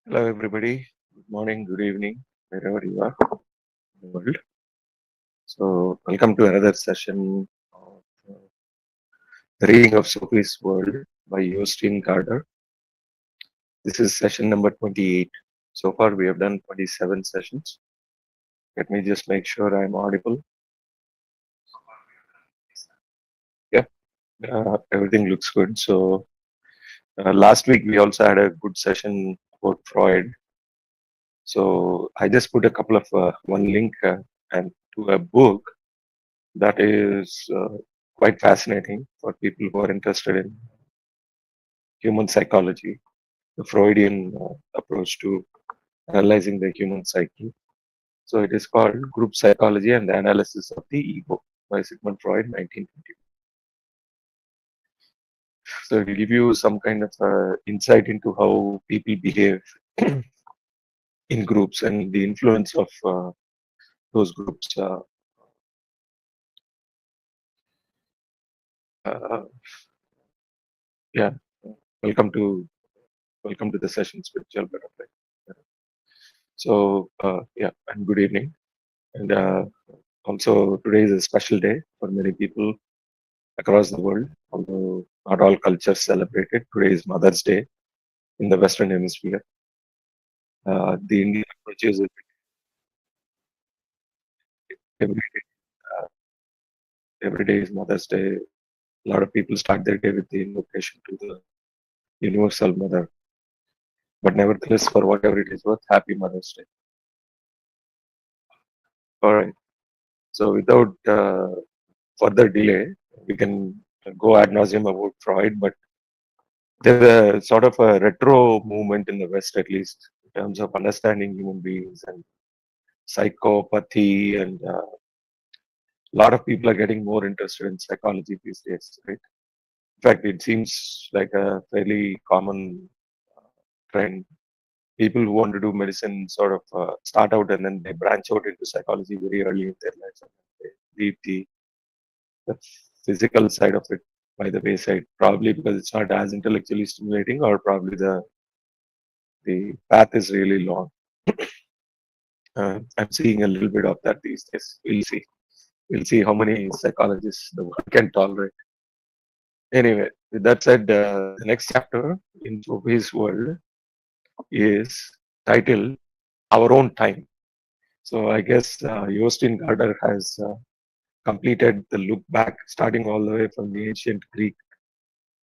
Hello, everybody. Good morning, good evening, wherever you are in the world. So, welcome to another session of the reading of Sophie's World by Jostein Gaarder. This is session number 28. So far, we have done 27 sessions. Let me just make sure I'm audible. Yeah, everything looks good. So, last week we also had a good session about Freud. So, I just put a couple of one link and to a book that is quite fascinating for people who are interested in human psychology, the Freudian approach to analyzing the human psyche. So it is called Group Psychology and the Analysis of the Ego by Sigmund Freud, 1920. So it will give you some kind of insight into how people behave in groups and the influence of those groups. Uh, yeah, welcome to welcome to the session, Spiritual Butterfly. So yeah, and good evening. And also today is a special day for many people across the world, although not all cultures celebrate it. Today is Mother's Day in the Western Hemisphere. The Indian approach is every day, uh, every day is Mother's Day. A lot of people start their day with the invocation to the Universal Mother. But nevertheless, for whatever it is worth, Happy Mother's Day. All right. So without further delay, we can go ad nauseum about Freud, but there's a sort of a retro movement in the West, at least, in terms of understanding human beings and psychopathy, and a lot of people are getting more interested in psychology these days, right? In fact, it seems like a fairly common trend. People who want to do medicine sort of start out and then they branch out into psychology very early in their lives. And they leave the physical side of it by the wayside, probably because it's not as intellectually stimulating, or probably the path is really long. I'm seeing a little bit of that these days. We'll see. We'll see how many psychologists the world can tolerate. Anyway, with that said, the next chapter in Sophie's world is titled Our Own Time. So I guess Jostein Gaarder has completed the look back, starting all the way from the ancient Greek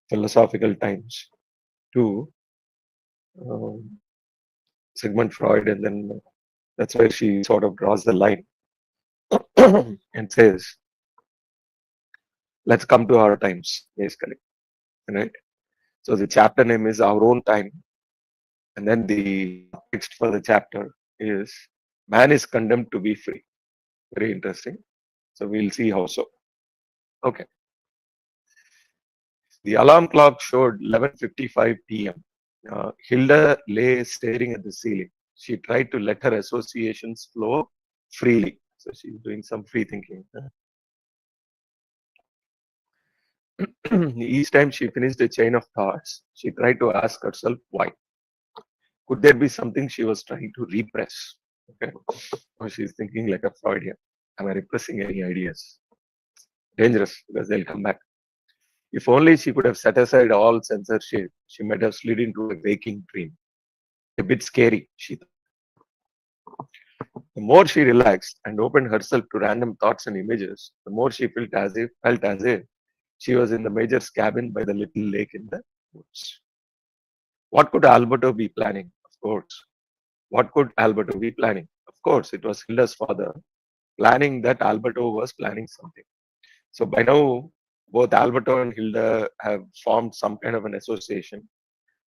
philosophical times to um, Sigmund Freud, and then that's where she sort of draws the line and says, let's come to our times, basically. Right? So the chapter name is Our Own Time, and then the text for the chapter is Man is condemned to be free. Very interesting. So we'll see how so. Okay. The alarm clock showed 11:55 p.m. Hilda lay staring at the ceiling. She tried to let her associations flow freely. So she's doing some free thinking. Each time she finished a chain of thoughts, she tried to ask herself why. Could there be something she was trying to repress? Okay. Or she's thinking like a Freudian. Am I repressing any ideas? Dangerous, because they'll come back. If only she could have set aside all censorship, she might have slid into a waking dream. A bit scary, she thought. The more she relaxed and opened herself to random thoughts and images, the more she felt as if she was in the major's cabin by the little lake in the woods. What could Alberto be planning? Of course. What could Alberto be planning? Of course, it was Hilda's father planning that Alberto was planning something. So by now, both Alberto and Hilda have formed some kind of an association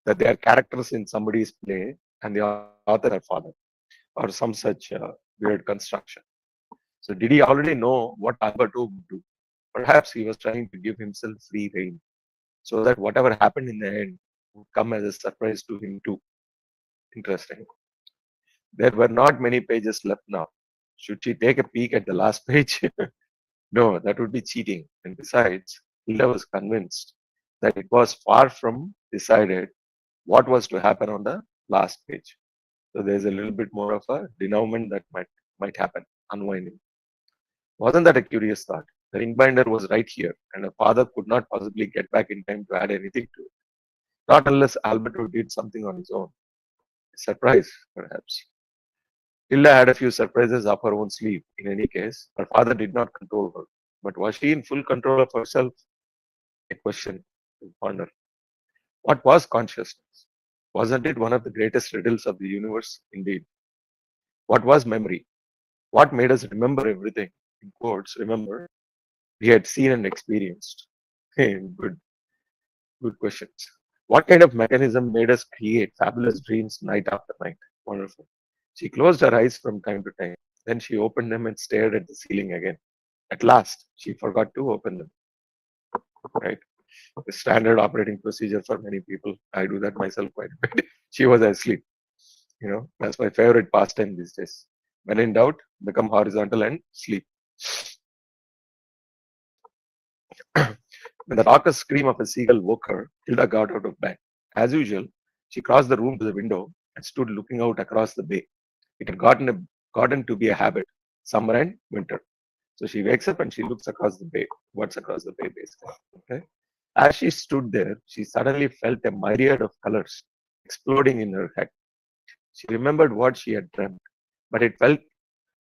that they are characters in somebody's play and the author is their father, or some such weird construction. So did he already know what Alberto would do? Perhaps he was trying to give himself free rein so that whatever happened in the end would come as a surprise to him too. Interesting. There were not many pages left now. Should she take a peek at the last page? No, that would be cheating. And besides, Hilda was convinced that it was far from decided what was to happen on the last page. So there's a little bit more of a denouement that might happen, unwinding. Wasn't that a curious thought? The ring binder was right here, and her father could not possibly get back in time to add anything to it. Not unless Alberto did something on his own. A surprise, perhaps. Hilda had a few surprises up her own sleeve. In any case, her father did not control her. But was she in full control of herself? A question to ponder. What was consciousness? Wasn't it one of the greatest riddles of the universe? Indeed. What was memory? What made us remember everything? In quotes, remember, we had seen and experienced. Hey, good questions. What kind of mechanism made us create fabulous dreams night after night? Wonderful. She closed her eyes from time to time. Then she opened them and stared at the ceiling again. At last, she forgot to open them. Right? The standard operating procedure for many people. I do that myself quite a bit. She was asleep. That's my favorite pastime these days. When in doubt, become horizontal and sleep. When the raucous scream of a seagull woke her, Hilda got out of bed. As usual, she crossed the room to the window and stood looking out across the bay. It had gotten to be a habit, summer and winter. So she wakes up and she looks across the bay. What's across the bay, basically? Okay. As she stood there, she suddenly felt a myriad of colors exploding in her head. She remembered what she had dreamt, but it felt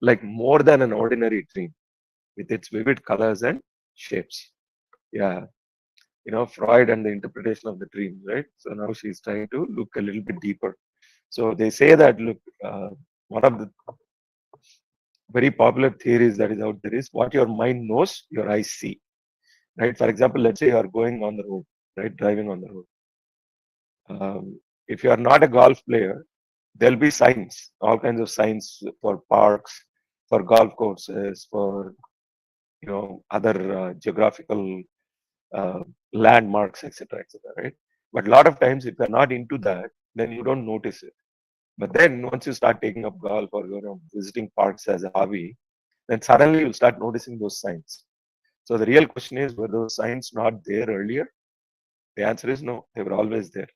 like more than an ordinary dream with its vivid colors and shapes. Yeah, Freud and the interpretation of the dreams, right? So now she's trying to look a little bit deeper. So they say that, look, one of the very popular theories that is out there is what your mind knows, your eyes see, right? For example, let's say you are going on the road, right? Driving on the road. If you are not a golf player, there'll be signs, all kinds of signs for parks, for golf courses, for, other geographical landmarks, etc., etc., right? But a lot of times, if you're not into that, then you don't notice it. But then once you start taking up golf or visiting parks as a hobby, then suddenly you'll start noticing those signs. So the real question is, were those signs not there earlier? The answer is no, they were always there.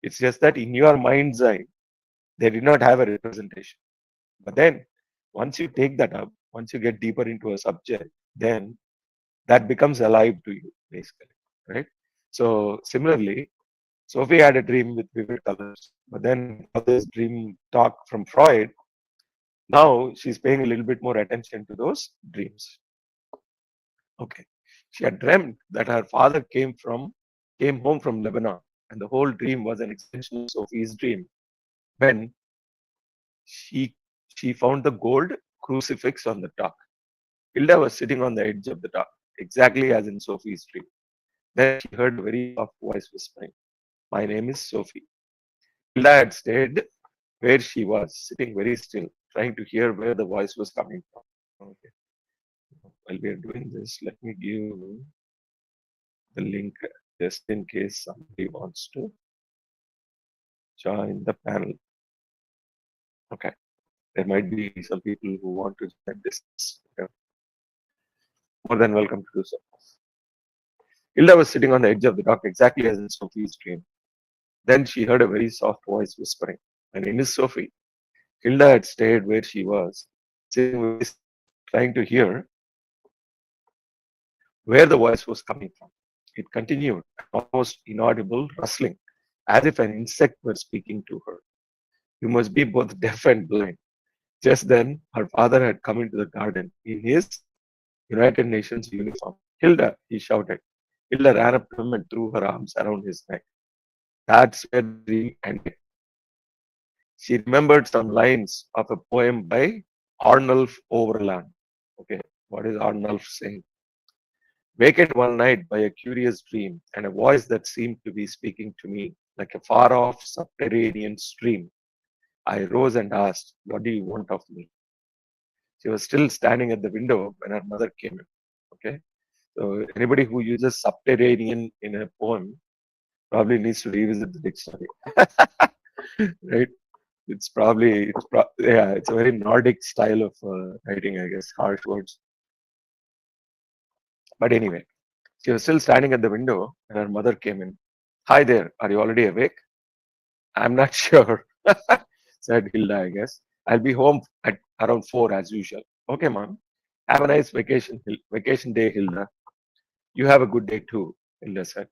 It's just that in your mind's eye, they did not have a representation. But then once you take that up, once you get deeper into a subject, then that becomes alive to you, basically, right? So similarly, Sophie had a dream with vivid colors, but then all this dream talk from Freud, now she's paying a little bit more attention to those dreams. Okay. She had dreamt that her father came home from Lebanon, and the whole dream was an extension of Sophie's dream. When she she found the gold crucifix on the dock. Hilda was sitting on the edge of the dock, exactly as in Sophie's dream. Then she heard a very soft voice whispering, "My name is Sophie." Hilda had stayed where she was, sitting very still, trying to hear where the voice was coming from. Okay. While we are doing this, let me give the link just in case somebody wants to join the panel. Okay. There might be some people who want to join this. More than welcome to do so. Hilda was sitting on the edge of the dock exactly as in Sophie's dream. Then she heard a very soft voice whispering, "My name is Sophie." Hilda had stayed where she was, sitting trying to hear where the voice was coming from. It continued, almost inaudible rustling, as if an insect were speaking to her. "You must be both deaf and blind." Just then, her father had come into the garden in his United Nations uniform. "Hilda," he shouted. Hilda ran up to him and threw her arms around his neck. That's where the dream ended. She remembered some lines of a poem by Arnulf Overland. Okay, what is Arnulf saying? "Wakened one night by a curious dream and a voice that seemed to be speaking to me like a far off subterranean stream. I rose and asked, 'What do you want of me?'" She was still standing at the window when her mother came in. Okay, so anybody who uses subterranean in a poem probably needs to revisit the dictionary. Right? It's a very Nordic style of writing, I guess, harsh words. But anyway, she was still standing at the window when her mother came in. "Hi there, are you already awake?" "I'm not sure." said Hilda, I guess. I'll be home at around 4 as usual. Okay, mom. Have a nice vacation day, Hilda. You have a good day too, Hilda said.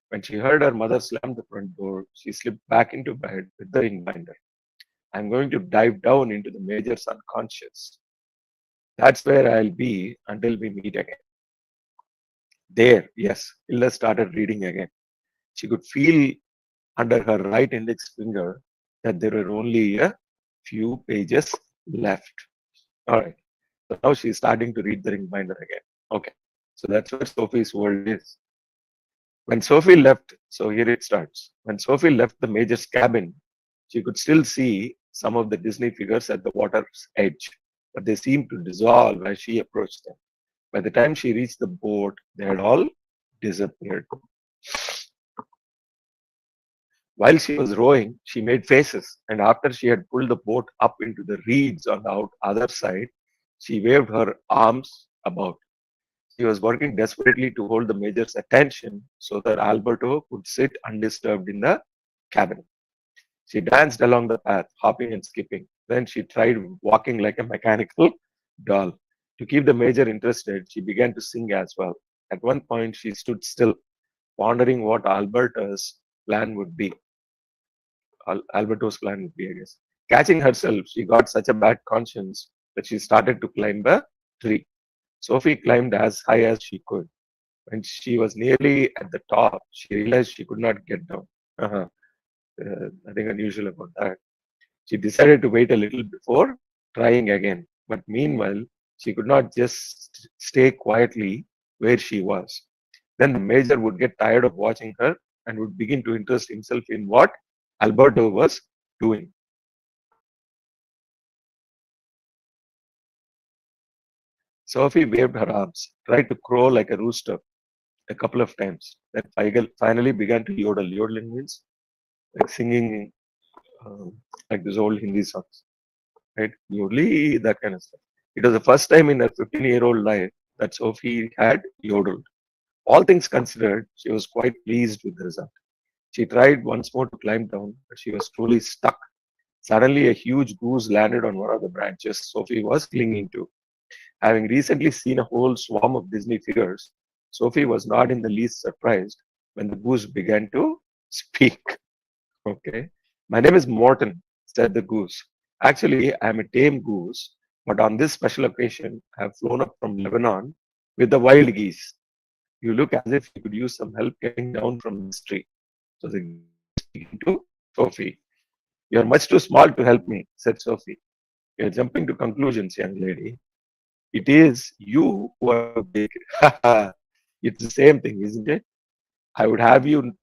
When she heard her mother slam the front door, she slipped back into bed with the reminder. I'm going to dive down into the major's unconscious. That's where I'll be until we meet again. There, yes, Hilda started reading again. She could feel under her right index finger that there were only a few pages left. All right. So now she's starting to read the reminder again. Okay. So that's where Sophie's world is. When Sophie left, so here it starts. When Sophie left the major's cabin, she could still see some of the Disney figures at the water's edge, but they seemed to dissolve as she approached them. By the time she reached the boat, they had all disappeared. While she was rowing, she made faces, and after she had pulled the boat up into the reeds on the other side, she waved her arms about. She was working desperately to hold the major's attention so that Alberto could sit undisturbed in the cabin. She danced along the path, hopping and skipping. Then she tried walking like a mechanical doll. To keep the major interested, she began to sing as well. At one point, she stood still, pondering what plan would be. Alberto's plan would be, I guess. Catching herself, she got such a bad conscience that she started to climb a tree. Sophie climbed as high as she could. When she was nearly at the top, she realized she could not get down. Nothing unusual about that. She decided to wait a little before trying again. But meanwhile, she could not just stay quietly where she was. Then the major would get tired of watching her and would begin to interest himself in what Alberto was doing. Sophie waved her arms, tried to crow like a rooster a couple of times. Then finally began to yodel. Yodeling means like singing like those old Hindi songs, right? Yodli, that kind of stuff. It was the first time in her 15-year-old life that Sophie had yodeled. All things considered, she was quite pleased with the result. She tried once more to climb down, but she was truly stuck. Suddenly, a huge goose landed on one of the branches Sophie was clinging to. Having recently seen a whole swarm of Disney figures, Sophie was not in the least surprised when the goose began to speak. Okay. My name is Morton, said the goose. Actually, I am a tame goose, but on this special occasion, I have flown up from Lebanon with the wild geese. You look as if you could use some help getting down from this tree. So the goose speaking to Sophie. You are much too small to help me, said Sophie. You are jumping to conclusions, young lady. It is you who are big. It's the same thing, isn't it? I would have you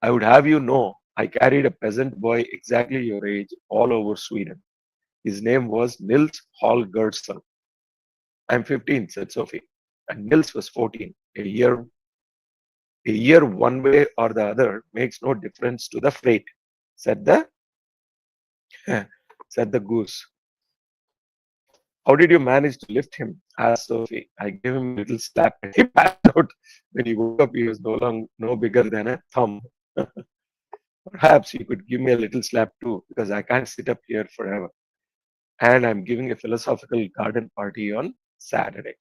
I would have you know I carried a peasant boy exactly your age all over Sweden. His name was Nils Holgersson. I'm 15, said Sophie. And Nils was 14. A year one way or the other makes no difference to the freight, said the said the goose. How did you manage to lift him? Asked Sophie. I gave him a little slap and he passed out. When he woke up, he was no bigger than a thumb. Perhaps you could give me a little slap too, because I can't sit up here forever. And I'm giving a philosophical garden party on Saturday.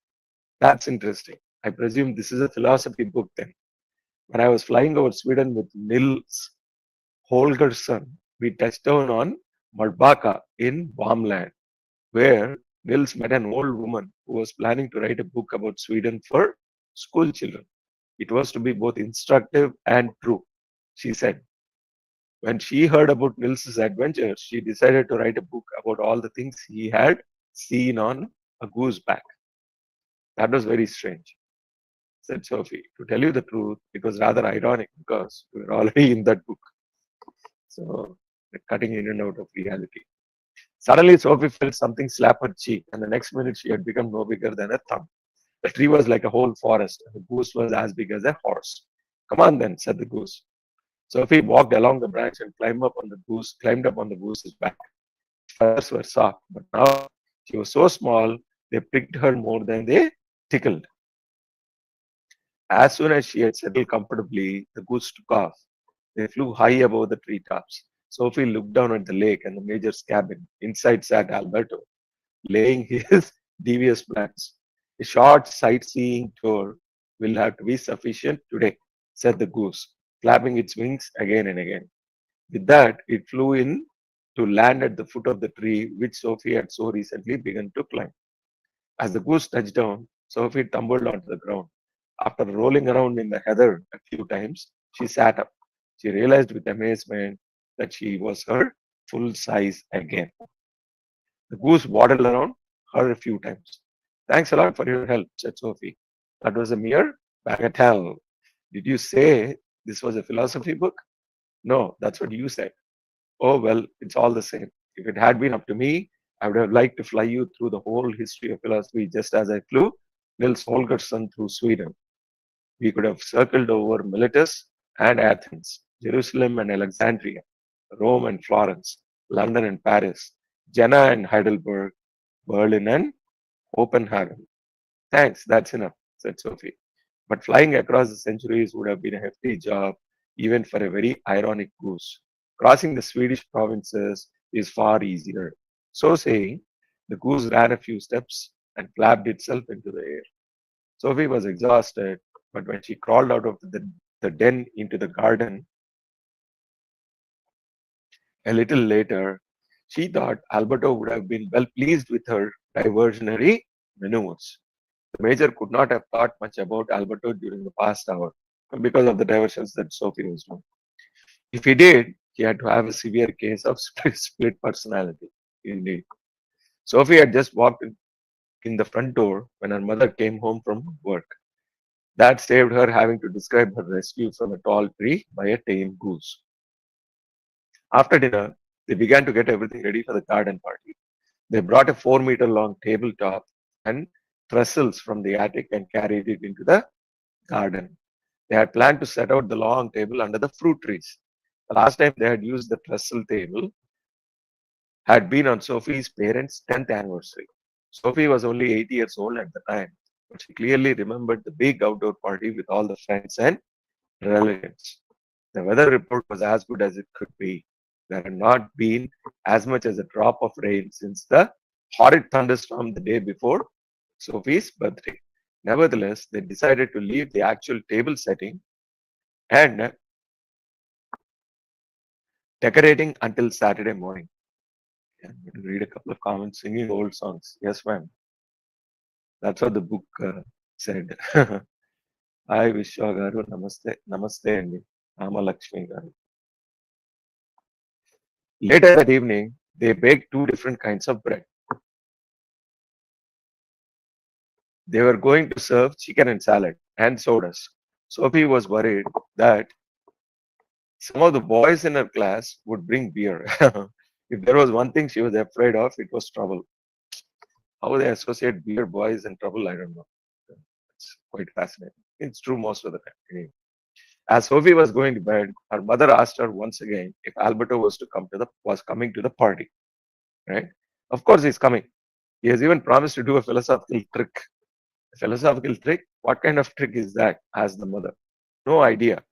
That's interesting. I presume this is a philosophy book then. When I was flying over Sweden with Nils Holgersson, we touched down on Marbaka in Vamland, where Nils met an old woman who was planning to write a book about Sweden for school children. It was to be both instructive and true, she said. When she heard about Nils's adventures, she decided to write a book about all the things he had seen on a gooseback. That was very strange, said Sophie. To tell you the truth, it was rather ironic because we were already in that book. So, cutting in and out of reality. Suddenly, Sophie felt something slap her cheek, and the next minute she had become no bigger than a thumb. The tree was like a whole forest, and the goose was as big as a horse. Come on then, said the goose. Sophie walked along the branch and climbed up on the goose's back. Feathers were soft, but now she was so small they pricked her more than they tickled. As soon as she had settled comfortably, the goose took off. They flew high above the treetops. Sophie looked down at the lake and the major's cabin. Inside sat Alberto, laying his devious plans. A short sightseeing tour will have to be sufficient today, said the goose, flapping its wings again and again. With that, it flew in to land at the foot of the tree which Sophie had so recently begun to climb. As the goose touched down, Sophie tumbled onto the ground. After rolling around in the heather a few times, she sat up. She realized with amazement that she was her full size again. The goose waddled around her a few times. Thanks a lot for your help, said Sophie. That was a mere bagatelle. Did you say this was a philosophy book? No, that's what you said. Oh, well, it's all the same. If it had been up to me, I would have liked to fly you through the whole history of philosophy just as I flew Nils Holgersson through Sweden. We could have circled over Miletus and Athens, Jerusalem and Alexandria, Rome and Florence, London and Paris, Jena and Heidelberg, Berlin and Copenhagen. Thanks, that's enough, said Sophie. But flying across the centuries would have been a hefty job, even for a very ironic goose. Crossing the Swedish provinces is far easier. So saying, the goose ran a few steps and flapped itself into the air. Sophie was exhausted, but when she crawled out of the den into the garden a little later, she thought Alberto would have been well pleased with her diversionary maneuvers. The major could not have thought much about Alberto during the past hour because of the diversions that Sophie was doing. If he did, he had to have a severe case of split personality. Indeed. Sophie had just walked in the front door when her mother came home from work. That saved her having to describe her rescue from a tall tree by a tame goose. After dinner, they began to get everything ready for the garden party. They brought a 4-meter long tabletop and trestles from the attic and carried it into the garden. They had planned to set out the long table under the fruit trees. The last time they had used the trestle table had been on Sophie's parents' 10th anniversary. Sophie was only 8 years old at the time, but she clearly remembered the big outdoor party with all the friends and relatives. The weather report was as good as it could be. There had not been as much as a drop of rain since the horrid thunderstorm the day before Sophie's birthday. Nevertheless, they decided to leave the actual table setting and decorating until Saturday morning. I'm going to read a couple of comments singing old songs. Yes, ma'am. That's what the book said. Hi, Vishwa Garu. Namaste. Namaste, Andy. Lakshmi Garu. Later that evening, they baked 2 different kinds of bread. They were going to serve chicken and salad and sodas. Sophie was worried that some of the boys in her class would bring beer. If there was one thing she was afraid of, it was trouble. How they associate beer, boys, and trouble, I don't know. It's quite fascinating. It's true most of the time. Anyway. As Sophie was going to bed, her mother asked her once again if Alberto was coming to the party. Right? Of course, he's coming. He has even promised to do a philosophical trick. A philosophical trick? What kind of trick is that? Asked the mother. No idea.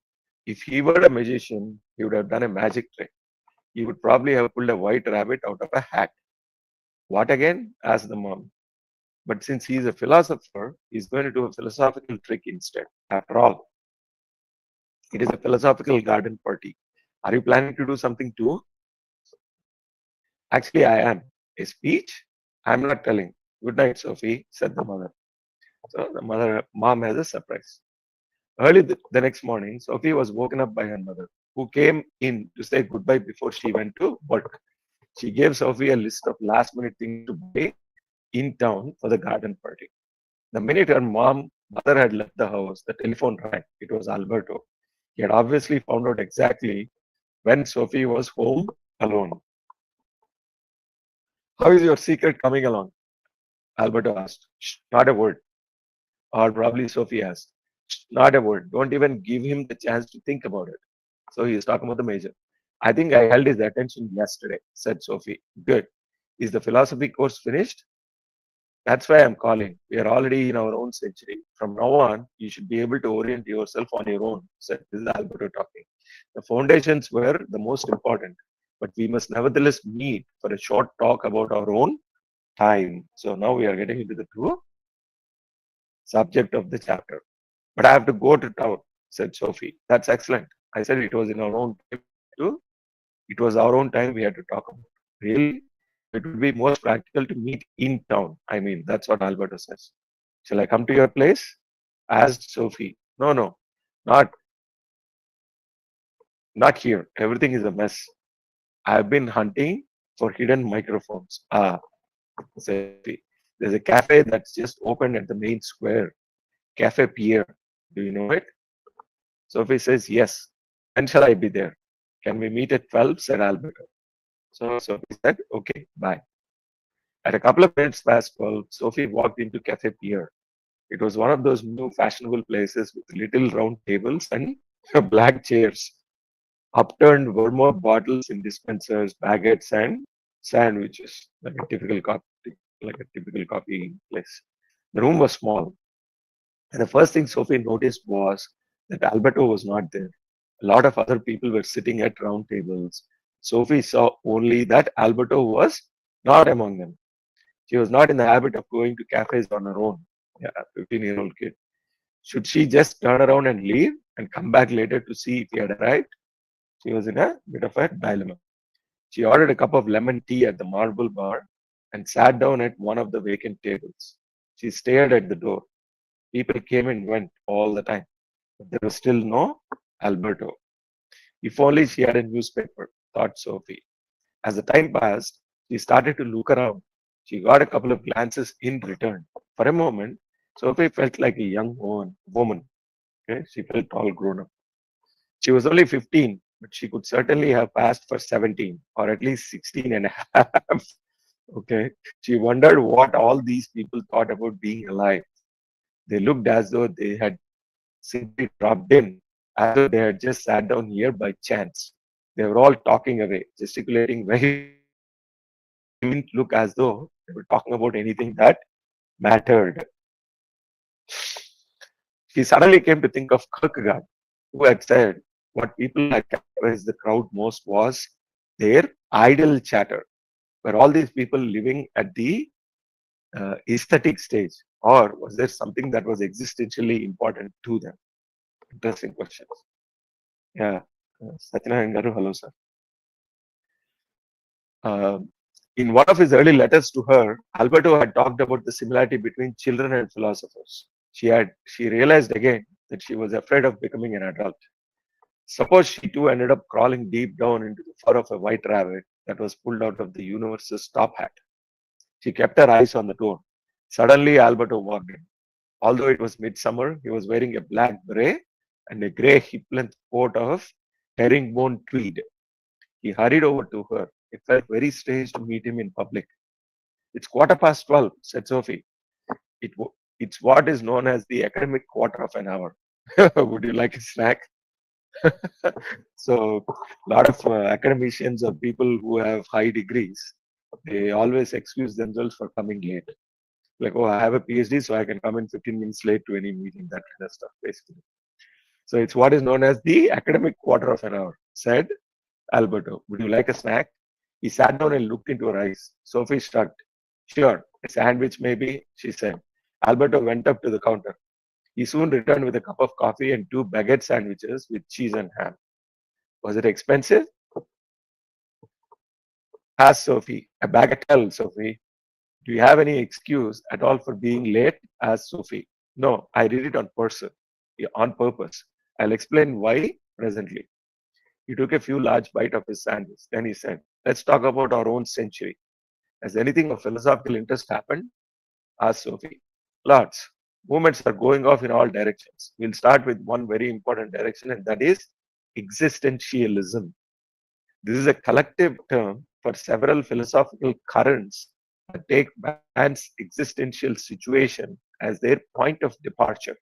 If he were a magician, he would have done a magic trick. He would probably have pulled a white rabbit out of a hat. What again? Asked the mom. But since he is a philosopher, he's going to do a philosophical trick instead. After all, it is a philosophical garden party. Are you planning to do something too? Actually, I am. A speech? I'm not telling. Good night, Sophie, said the mother. So the mom has a surprise. Early the next morning, Sophie was woken up by her mother, who came in to say goodbye before she went to work. She gave Sophie a list of last minute things to buy in town for the garden party. The minute her mother had left the house, the telephone rang. It was Alberto. He had obviously found out exactly when Sophie was home alone. How is your secret coming along? Alberto asked. Shh, not a word. Or probably Sophie asked. Shh, not a word. Don't even give him the chance to think about it. So he is talking about the major. I think I held his attention yesterday, said Sophie. Good. Is the philosophy course finished? That's why I'm calling. We are already in our own century. From now on, you should be able to orient yourself on your own, said this is Alberto talking. The foundations were the most important. but we must nevertheless meet for a short talk about our own time. So now we are getting into the true subject of the chapter. But I have to go to town, said Sophie. That's excellent. I said it was in our own time to it was our own time we had to talk about. Really? It would be most practical to meet in town. I mean, that's what Alberto says. Shall I come to your place? Asked Sophie. No, no, not not here. Everything is a mess. I've been hunting for hidden microphones. Ah, said Sophie. There's a cafe that's just opened at the main square. Cafe Pierre. Do you know it? Sophie says yes. When shall I be there? Can we meet at 12? Said Alberto. So Sophie said, okay, bye. At a couple of minutes past 12, Sophie walked into Cafe Pierre. It was one of those new fashionable places with little round tables and black chairs, upturned vermouth bottles in dispensers, baguettes, and sandwiches, like a typical coffee place. The room was small, and the first thing Sophie noticed was that Alberto was not there. A lot of other people were sitting at round tables. Sophie saw only that Alberto was not among them. She was not in the habit of going to cafes on her own. Yeah, 15-year-old kid. Should she just turn around and leave and come back later to see if he had arrived? She was in a bit of a dilemma. She ordered a cup of lemon tea at the marble bar and sat down at one of the vacant tables. She stared at the door. People came and went all the time, but there was still no Alberto. If only she had a newspaper, thought Sophie. As the time passed, she started to look around. She got a couple of glances in return. For a moment, Sophie felt like a young woman. Okay? She felt all grown up. She was only 15, but she could certainly have passed for 17 or at least 16 and a half. Okay. She wondered what all these people thought about being alive. They looked as though they had simply dropped in, as though they had just sat down here by chance. They were all talking away, gesticulating very loudly. They didn't look as though they were talking about anything that mattered. She suddenly came to think of Kierkegaard, who had said what people had characterized the crowd most was their idle chatter. Were all these people living at the aesthetic stage, or was there something that was existentially important to them? Interesting questions. Yeah. Satyanarayan Garu, hello, sir. Uh, in one of his early letters to her, Alberto had talked about the similarity between children and philosophers. She realized again that she was afraid of becoming an adult. Suppose she too ended up crawling deep down into the fur of a white rabbit that was pulled out of the universe's top hat. She kept her eyes on the door. Suddenly, Alberto walked in. Although it was midsummer, he was wearing a black beret and a grey hip-length coat of herringbone tweed. He hurried over to her. It felt very strange to meet him in public. It's 12:15, said Sophie. It's what is known as the academic quarter of an hour. Would you like a snack? So, a lot of academicians or people who have high degrees, they always excuse themselves for coming late. Like, oh, I have a PhD, so I can come in 15 minutes late to any meeting, that kind of stuff, basically. So, it's what is known as the academic quarter of an hour, said Alberto. Would you like a snack? He sat down and looked into her eyes. Sophie shrugged. Sure, a sandwich maybe, she said. Alberto went up to the counter. He soon returned with a cup of coffee and two baguette sandwiches with cheese and ham. Was it expensive? Asked Sophie. A bagatelle, Sophie. Do you have any excuse at all for being late? Asked Sophie. No, I did it on purpose. I'll explain why presently. He took a few large bites of his sandwich. Then he said, let's talk about our own century. Has anything of philosophical interest happened? Asked Sophie. Lots. Movements are going off in all directions. We'll start with one very important direction, and that is existentialism. This is a collective term for several philosophical currents that take man's existential situation as their point of departure.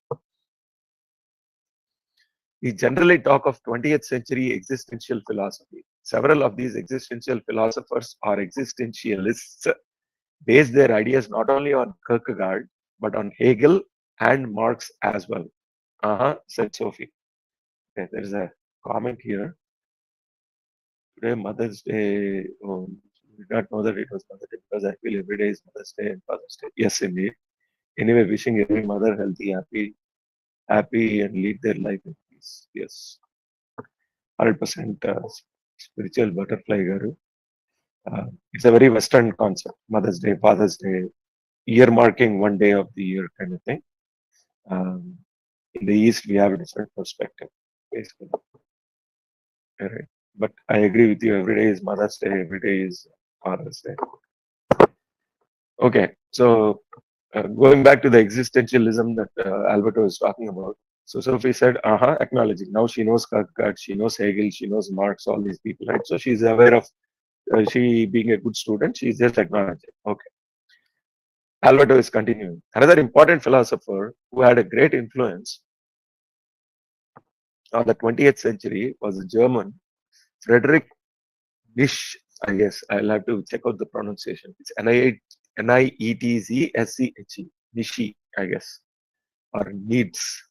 We generally talk of 20th century existential philosophy. Several of these existential philosophers are existentialists, base their ideas not only on Kierkegaard, but on Hegel and Marx as well. Said Sophie. Okay, there is a comment here. Today, Mother's Day. Oh, I did not know that it was Mother's Day because I feel every day is Mother's Day and Father's Day. Yes, indeed. Anyway, wishing every mother healthy, happy, and lead their life in peace. Yes, 100% spiritual butterfly garu. It's a very Western concept. Mother's Day, Father's Day, year marking one day of the year kind of thing. Um, in the East, we have a different perspective, basically. Right. But I agree with you. Every day is Mother's Day. Every day is Father's Day. Okay. So going back to the existentialism that Alberto is talking about. So Sophie said, acknowledging. Now she knows Kierkegaard, she knows Hegel, she knows Marx, all these people, right? So she's aware of she being a good student. She's just acknowledging. Okay. Alberto is continuing. Another important philosopher who had a great influence on the 20th century was a German, Friedrich Nietzsche. I guess I'll have to check out the pronunciation. It's Nietzsche. Nietzsche, I guess, or Needs.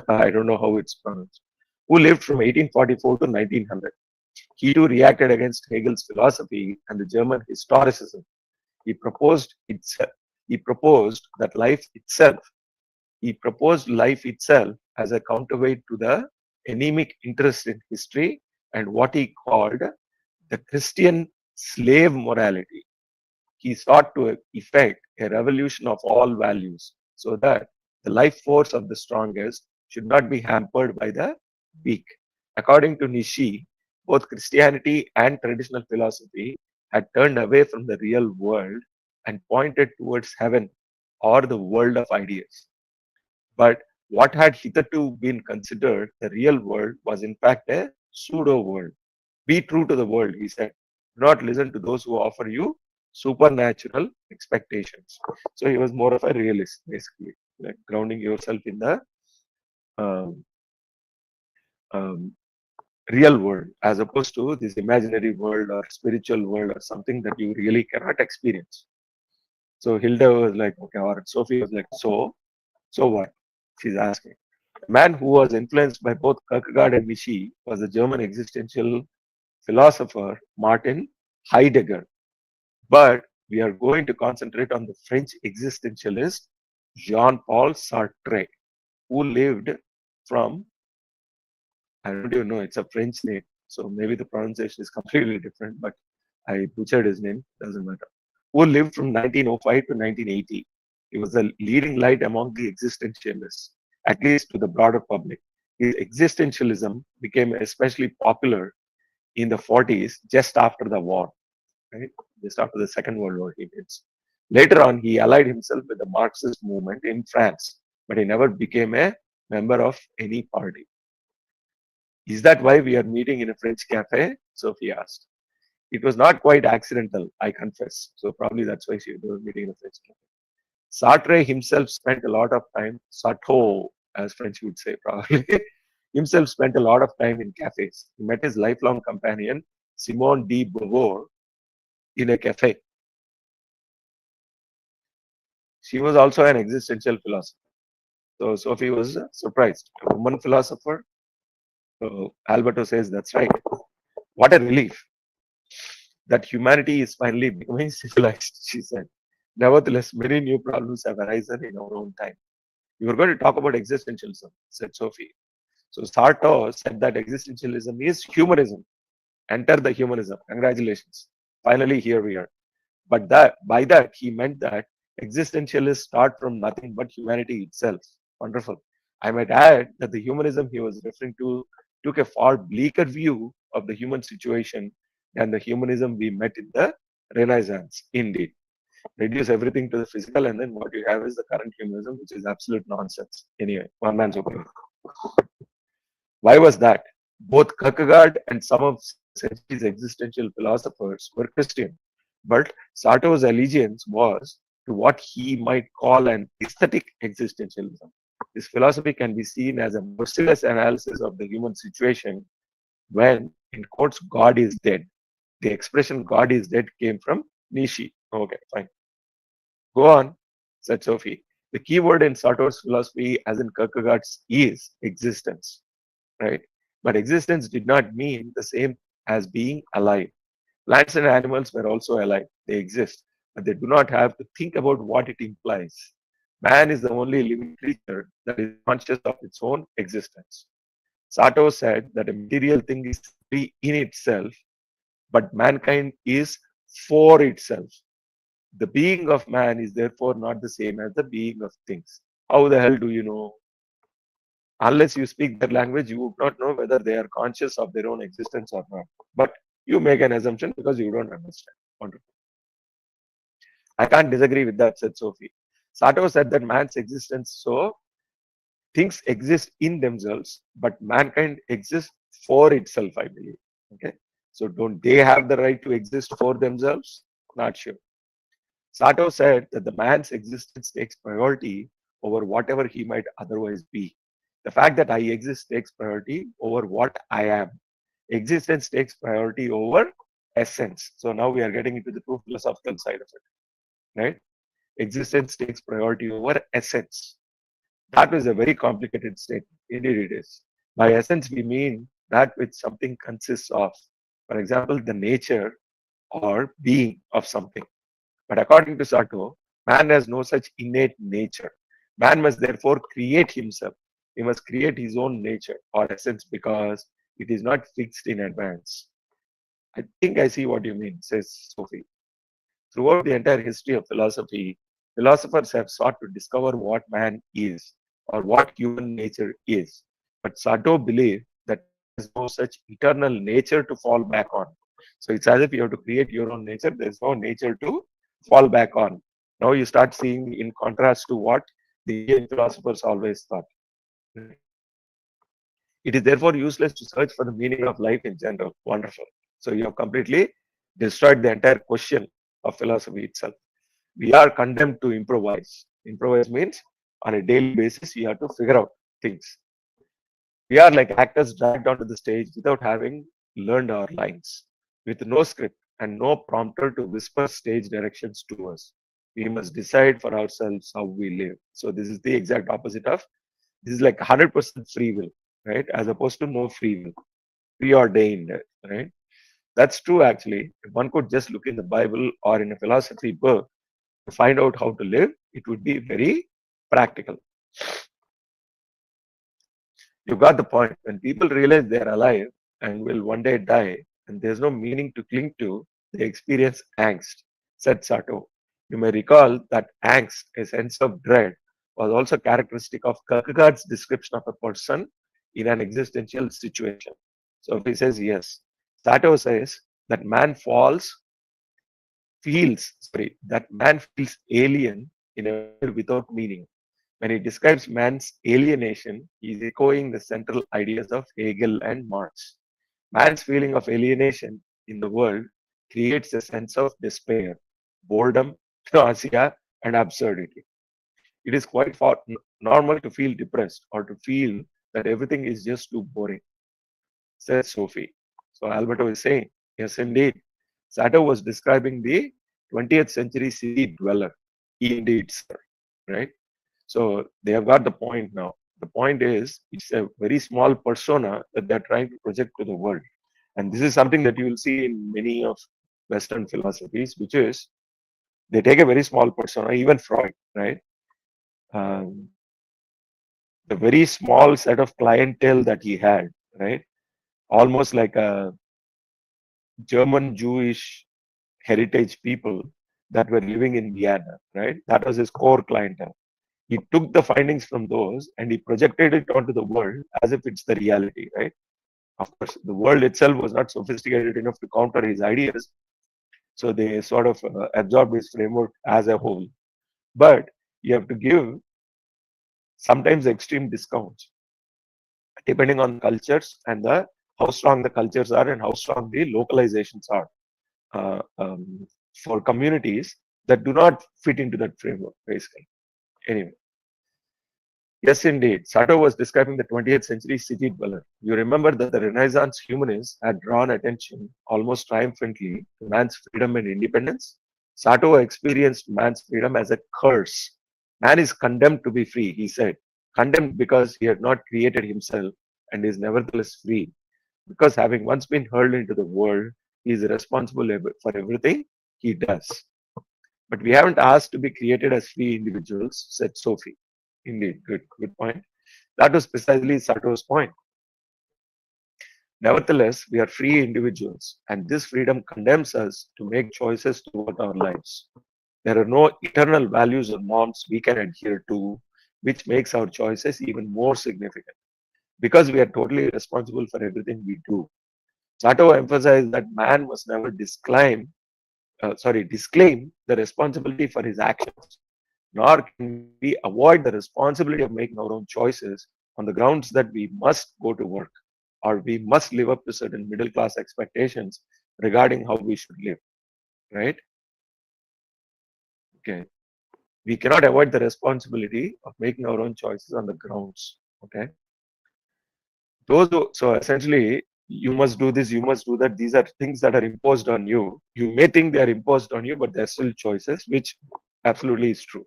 I don't know how it's pronounced. Who lived from 1844 to 1900. He too reacted against Hegel's philosophy and the German historicism. He proposed itself. He proposed that life itself. He proposed life itself as a counterweight to the anemic interest in history and what he called the Christian slave morality. He sought to effect a revolution of all values so that the life force of the strongest should not be hampered by the weak. According to Nietzsche, both Christianity and traditional philosophy had turned away from the real world and pointed towards heaven or the world of ideas. But what had hitherto been considered the real world was in fact a pseudo world. Be true to the world, he said. Do not listen to those who offer you supernatural expectations. So he was more of a realist, basically, like grounding yourself in the um, um, real world as opposed to this imaginary world or spiritual world or something that you really cannot experience. So Hilda was like, okay, or Sophie was like, so what? She's asking. A man who was influenced by both Kierkegaard and Nietzsche was the German existential philosopher Martin Heidegger. But we are going to concentrate on the French existentialist Jean-Paul Sartre, who lived from, I don't even know, it's a French name. So maybe the pronunciation is completely different, but I butchered his name, doesn't matter. Who lived from 1905 to 1980. He was a leading light among the existentialists, at least to the broader public. His existentialism became especially popular in the 40s, just after the war, right? Just after the Second World War, he did. Later on, he allied himself with the Marxist movement in France, but he never became a member of any party. Is that why we are meeting in a French cafe? Sophie asked. It was not quite accidental, I confess. So probably that's why she was meeting in a French cafe. Sartre himself spent a lot of time, Sartre, as French would say, probably, himself spent a lot of time in cafes. He met his lifelong companion, Simone de Beauvoir, in a cafe. She was also an existential philosopher. So Sophie was surprised. A woman philosopher? So Alberto says, that's right. What a relief that humanity is finally becoming civilized, she said. Nevertheless, many new problems have arisen in our own time. We were going to talk about existentialism, said Sophie. So Sartre said that existentialism is humanism. Enter the humanism. Congratulations. Finally, here we are. But that by that he meant that existentialists start from nothing but humanity itself. Wonderful. I might add that the humanism he was referring to took a far bleaker view of the human situation than the humanism we met in the Renaissance. Indeed. Reduce everything to the physical, and then what you have is the current humanism, which is absolute nonsense. Anyway, one man's opinion. Why was that? Both Kierkegaard and some of century's existential philosophers were Christian, but Sartre's allegiance was to what he might call an aesthetic existentialism. This philosophy can be seen as a merciless analysis of the human situation when, in quotes, God is dead. The expression God is dead came from Nietzsche. Okay, fine. Go on, said Sophie. The key word in Sartre's philosophy, as in Kierkegaard's, is existence, right? But existence did not mean the same as being alive. Plants and animals were also alive. They exist, but they do not have to think about what it implies. Man is the only living creature that is conscious of its own existence. Sato said that a material thing is simply in itself, but mankind is for itself. The being of man is therefore not the same as the being of things. How the hell do you know? Unless you speak their language, you would not know whether they are conscious of their own existence or not. But you make an assumption because you don't understand. Wonderful. I can't disagree with that, said Sophie. Sato said that man's existence, so things exist in themselves, but mankind exists for itself, I believe. Okay. So don't they have the right to exist for themselves? Not sure. Sato said that the man's existence takes priority over whatever he might otherwise be. The fact that I exist takes priority over what I am. Existence takes priority over essence. So now we are getting into the true philosophical side of it, right? Existence takes priority over essence. That is a very complicated statement. Indeed, it is. By essence, we mean that which something consists of. For example, the nature or being of something. But according to Sato, man has no such innate nature. Man must therefore create himself. He must create his own nature or essence because it is not fixed in advance. I think I see what you mean, says Sophie. Throughout the entire history of philosophy, philosophers have sought to discover what man is or what human nature is. But Sato believed that man has no such eternal nature to fall back on. So it's as if you have to create your own nature. There's no nature to fall back on. Now you start seeing in contrast to what the Indian philosophers always thought. It is therefore useless to search for the meaning of life in general. Wonderful. So you have completely destroyed the entire question of philosophy itself. We are condemned to improvise. Improvise means on a daily basis, you have to figure out things. We are like actors dragged onto the stage without having learned our lines, with no script and no prompter to whisper stage directions to us. We must decide for ourselves how we live. So this is the exact opposite of this is like 100% free will, right? As opposed to no free will, preordained, right? That's true actually. If one could just look in the Bible or in a philosophy book to find out how to live, it would be very practical. You got the point. When people realize they're alive and will one day die, and there's no meaning to cling to, they experience angst, said Sato. You may recall that angst, a sense of dread, was also characteristic of Kierkegaard's description of a person in an existential situation. So if he says yes, Sato says that that man feels alien in a world without meaning. When he describes man's alienation, he is echoing the central ideas of Hegel and Marx. Man's feeling of alienation in the world creates a sense of despair, boredom, nausea, and absurdity. It is quite normal to feel depressed or to feel that everything is just too boring, says Sophie. So Alberto is saying, yes, indeed. Sato was describing the 20th century city dweller. Indeed, sir. Right? So they have got the point now. The point is, it's a very small persona that they're trying to project to the world. And this is something that you will see in many of Western philosophies, which is they take a very small persona, even Freud, right? Um, the very small set of clientele that he had, right? Almost like a German Jewish heritage people that were living in Vienna, right? That was his core clientele. He took the findings from those and he projected it onto the world as if it's the reality, right? Of course, the world itself was not sophisticated enough to counter his ideas, so they sort of absorbed his framework as a whole. But you have to give sometimes extreme discounts depending on the cultures and the how strong the cultures are and how strong the localizations are for communities that do not fit into that framework, basically. Anyway. Yes, indeed. Sato was describing the 20th century city dweller. You remember that the Renaissance humanists had drawn attention almost triumphantly to man's freedom and independence. Sato experienced man's freedom as a curse. Man is condemned to be free, he said. Condemned because he had not created himself and is nevertheless free. because having once been hurled into the world, he is responsible for everything he does. But we haven't asked to be created as free individuals, said Sophie. Indeed, good point. That was precisely Sato's point. Nevertheless, we are free individuals, and this freedom condemns us to make choices throughout our lives. There are no eternal values or norms we can adhere to, which makes our choices even more significant because we are totally responsible for everything we do. Sato emphasized that man must never disclaim the responsibility for his actions, nor can we avoid the responsibility of making our own choices on the grounds that we must go to work or we must live up to certain middle class expectations regarding how we should live, right? Okay. We cannot avoid the responsibility of making our own choices on the grounds. Okay. So essentially, you must do this, you must do that. These are things that are imposed on you. You may think they are imposed on you, but they're still choices, which absolutely is true.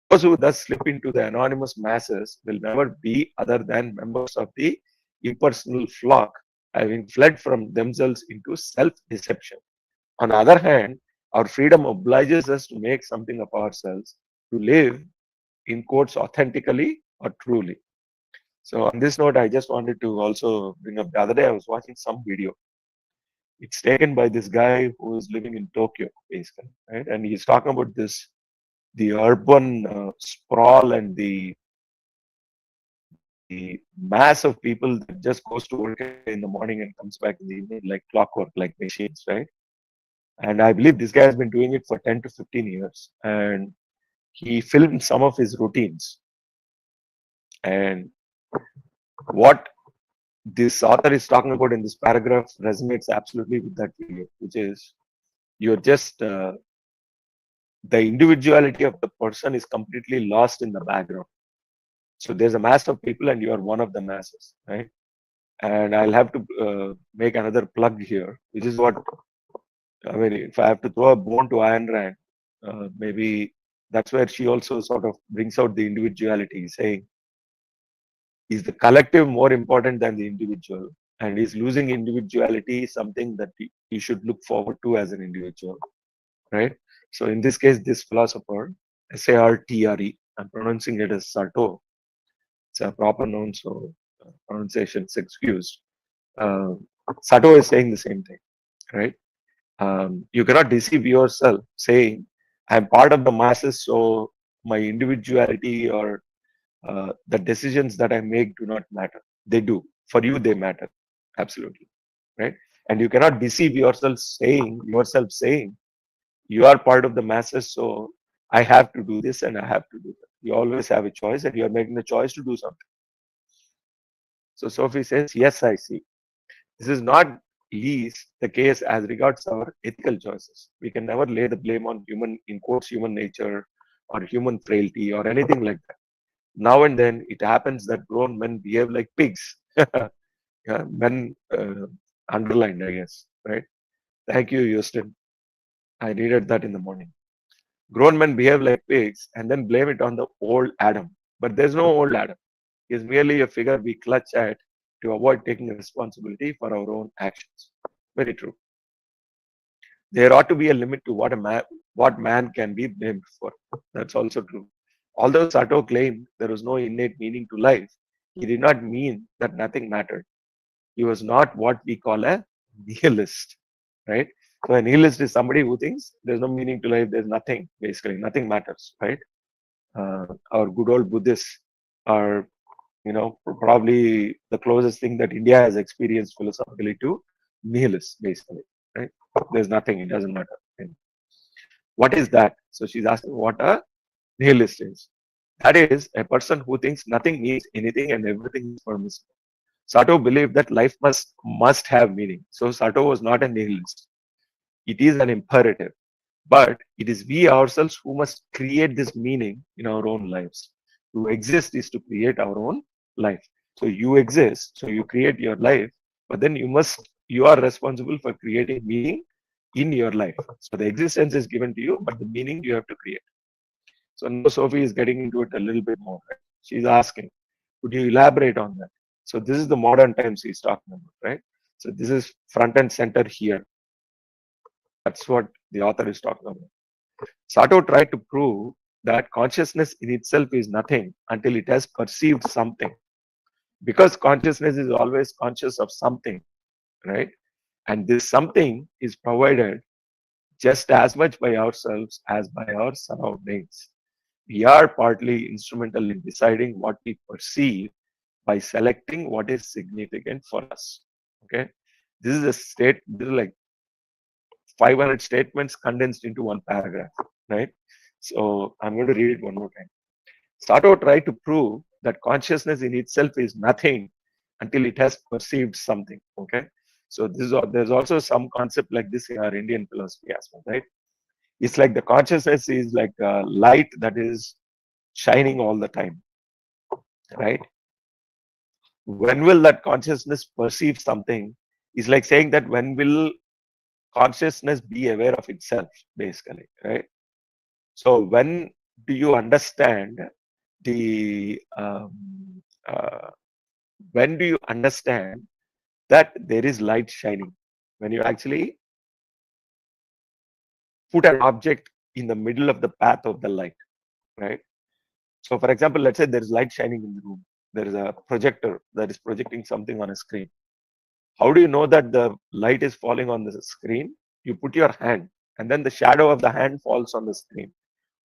Those who thus slip into the anonymous masses will never be other than members of the impersonal flock, having fled from themselves into self deception. On the other hand, our freedom obliges us to make something of ourselves, to live in quotes authentically or truly. So on this note, I just wanted to also bring up the other day I was watching some video. It's taken by this guy who is living in Tokyo, basically, right? And he's talking about the urban sprawl and the mass of people that just goes to work in the morning and comes back in the evening like clockwork, like machines, right? And I believe this guy has been doing it for 10 to 15 years. And he filmed some of his routines. And what this author is talking about in this paragraph resonates absolutely with that video, which is you're just the individuality of the person is completely lost in the background. So there's a mass of people, and you are one of the masses, right? And I'll have to make another plug here, which is what I mean. If I have to throw a bone to Ayn Rand, maybe that's where she also sort of brings out the individuality, saying, is the collective more important than the individual? And is losing individuality something that you should look forward to as an individual, right? So in this case, this philosopher, Sartre, I'm pronouncing it as Sarto. It's a proper noun, so pronunciation is excused. Uh, Sato is saying the same thing, right? You cannot deceive yourself saying, I'm part of the masses, so my individuality or the decisions that I make do not matter. They do. For you, they matter. Absolutely. Right? And you cannot deceive yourself saying, you are part of the masses, so I have to do this and I have to do that. You always have a choice and you are making the choice to do something. So Sophie says, yes, I see. This is not least the case as regards our ethical choices. We can never lay the blame on in quotes, human nature or human frailty or anything like that. Now and then it happens that grown men behave like pigs. Yeah, men underlined, I guess, right? Thank you, Jostein. I needed that in the morning. Grown men behave like pigs and then blame it on the old Adam. But there's no old Adam. He is merely a figure we clutch at to avoid taking responsibility for our own actions. Very true. There ought to be a limit to what man can be blamed for. That's also true. Although Sato claimed there was no innate meaning to life, he did not mean that nothing mattered. He was not what we call a nihilist, right? So a nihilist is somebody who thinks there's no meaning to life, there's nothing, basically, nothing matters, right? Our good old Buddhists are, probably the closest thing that India has experienced philosophically to nihilists, basically, right? There's nothing, it doesn't matter. And what is that? So she's asking what a nihilist is. That is a person who thinks nothing means anything and everything is permissible. Sato believed that life must have meaning. So Sato was not a nihilist. It is an imperative. But it is we ourselves who must create this meaning in our own lives. To exist is to create our own life. So you exist, so you create your life, but then you are responsible for creating meaning in your life. So the existence is given to you, but the meaning you have to create. So now Sophie is getting into it a little bit more. Right? She's asking, could you elaborate on that? So this is the modern times he's talking about, right? So this is front and center here. That's what the author is talking about. Sato tried to prove that consciousness in itself is nothing until it has perceived something. Because consciousness is always conscious of something, right? And this something is provided just as much by ourselves as by our surroundings. We are partly instrumental in deciding what we perceive by selecting what is significant for us. Okay, this is a state. This is like 500 statements condensed into one paragraph, right? So I'm going to read it one more time. Sato tried to prove that consciousness in itself is nothing until it has perceived something. Okay, so there's also some concept like this in our Indian philosophy as well, right? It's like the consciousness is like a light that is shining all the time, right? When will that consciousness perceive something? Is like saying that when will consciousness be aware of itself, basically, right? So when do you understand the when do you understand that there is light shining? When you actually put an object in the middle of the path of the light, right? So for example, let's say there is light shining in the room. There is a projector that is projecting something on a screen. How do you know that the light is falling on the screen? You put your hand and then the shadow of the hand falls on the screen.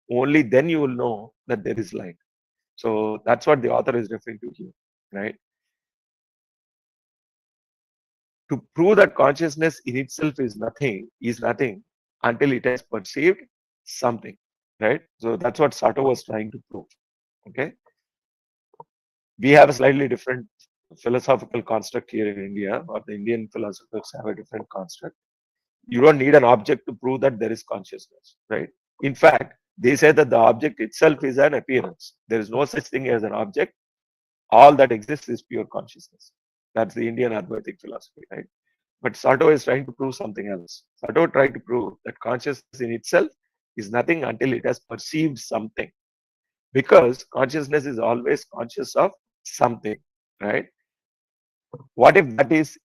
Only then you will know that there is light. So that's what the author is referring to here, right? To prove that consciousness in itself is nothing until it has perceived something, right? So that's what Sato was trying to prove. Okay. We have a slightly different philosophical construct here in India, or the Indian philosophers have a different construct. You don't need an object to prove that there is consciousness, right? In fact, they say that the object itself is an appearance. There is no such thing as an object. All that exists is pure consciousness. That's the Indian Advaitic philosophy, right? But Sato is trying to prove something else. Sato tried to prove that consciousness in itself is nothing until it has perceived something. Because consciousness is always conscious of something, right? What if that is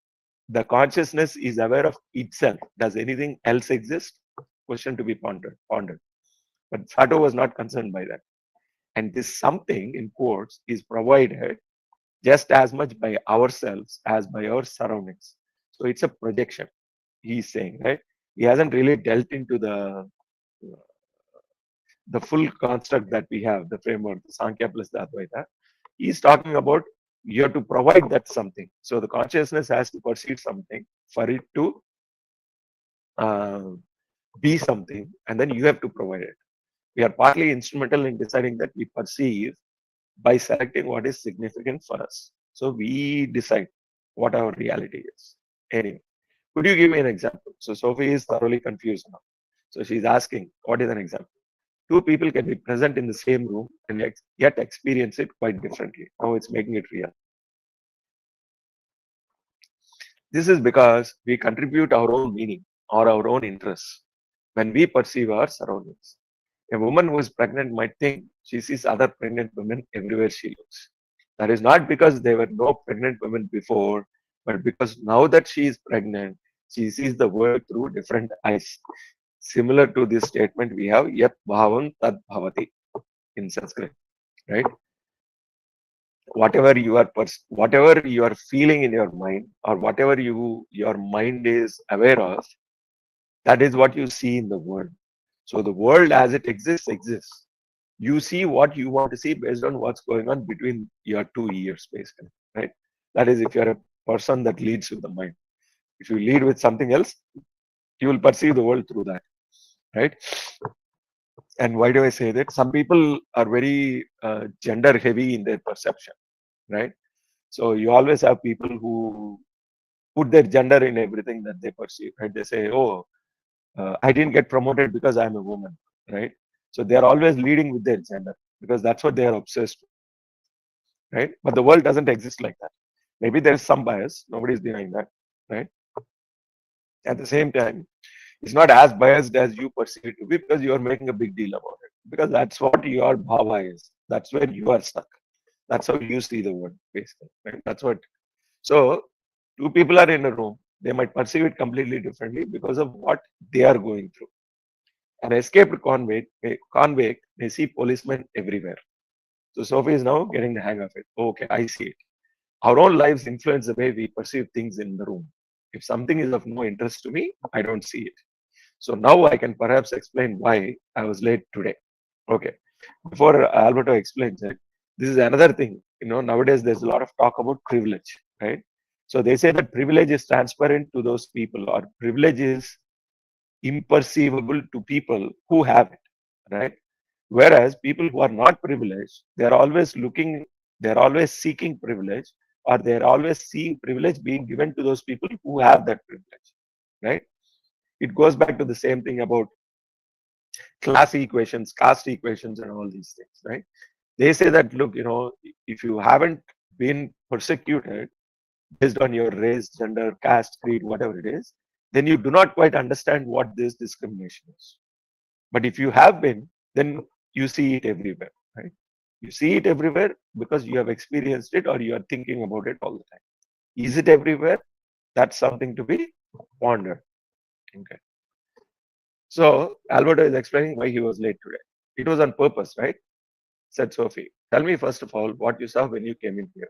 the consciousness is aware of itself? Does anything else exist? Question to be pondered. But Sato was not concerned by that. And this something in quotes is provided just as much by ourselves as by our surroundings. So it's a projection, he's saying, right? He hasn't really dealt into the full construct that we have, the framework, the Sankhya plus the Advaita. He's talking about you have to provide that something. So the consciousness has to perceive something for it to uh, be something, and then you have to provide it. We are partly instrumental in deciding that we perceive by selecting what is significant for us. So we decide what our reality is. Anyway, could you give me an example? So Sophie is thoroughly confused now. So she's asking, what is an example? Two people can be present in the same room and yet experience it quite differently. Now it's making it real. This is because we contribute our own meaning or our own interests when we perceive our surroundings. A woman who is pregnant might think she sees other pregnant women everywhere she looks. That is not because there were no pregnant women before, but because now that she is pregnant, she sees the world through different eyes. Similar to this statement, we have yat bhavam tad bhavati in Sanskrit, right? Whatever you are feeling in your mind, or whatever your mind is aware of, that is what you see in the world. So the world as it exists. You see what you want to see based on what's going on between your 2 ears, basically, right? That is, if you're a person that leads with the mind. If you lead with something else, you will perceive the world through that, right? And why do I say that? Some people are very gender heavy in their perception, right? So you always have people who put their gender in everything that they perceive, right? They say, oh, I didn't get promoted because I'm a woman, right? So they're always leading with their gender because that's what they are obsessed with, right? But the world doesn't exist like that. Maybe there's some bias, nobody's denying that, right? At the same time, it's not as biased as you perceive it to be because you are making a big deal about it. Because that's what your bhava is. That's where you are stuck. That's how you see the word, basically. Right? That's what. So, two people are in a room. They might perceive it completely differently because of what they are going through. An escaped convict may see policemen everywhere. So Sophie is now getting the hang of it. Okay, I see it. Our own lives influence the way we perceive things in the room. If something is of no interest to me, I don't see it. So now I can perhaps explain why I was late today. Okay. Before Alberto explains it, this is another thing. Nowadays there's a lot of talk about privilege, right? So they say that privilege is transparent to those people, or privilege is imperceivable to people who have it, right? Whereas people who are not privileged, they're always seeking privilege, or they're always seeing privilege being given to those people who have that privilege, right? It goes back to the same thing about class equations, caste equations, and all these things, right? They say that, look, if you haven't been persecuted based on your race, gender, caste, creed, whatever it is, then you do not quite understand what this discrimination is. But if you have been, then you see it everywhere, right? You see it everywhere because you have experienced it or you are thinking about it all the time. Is it everywhere? That's something to be pondered. Okay. So Alberto is explaining why he was late today. It was on purpose, right? Said Sophie. Tell me first of all what you saw when you came in here.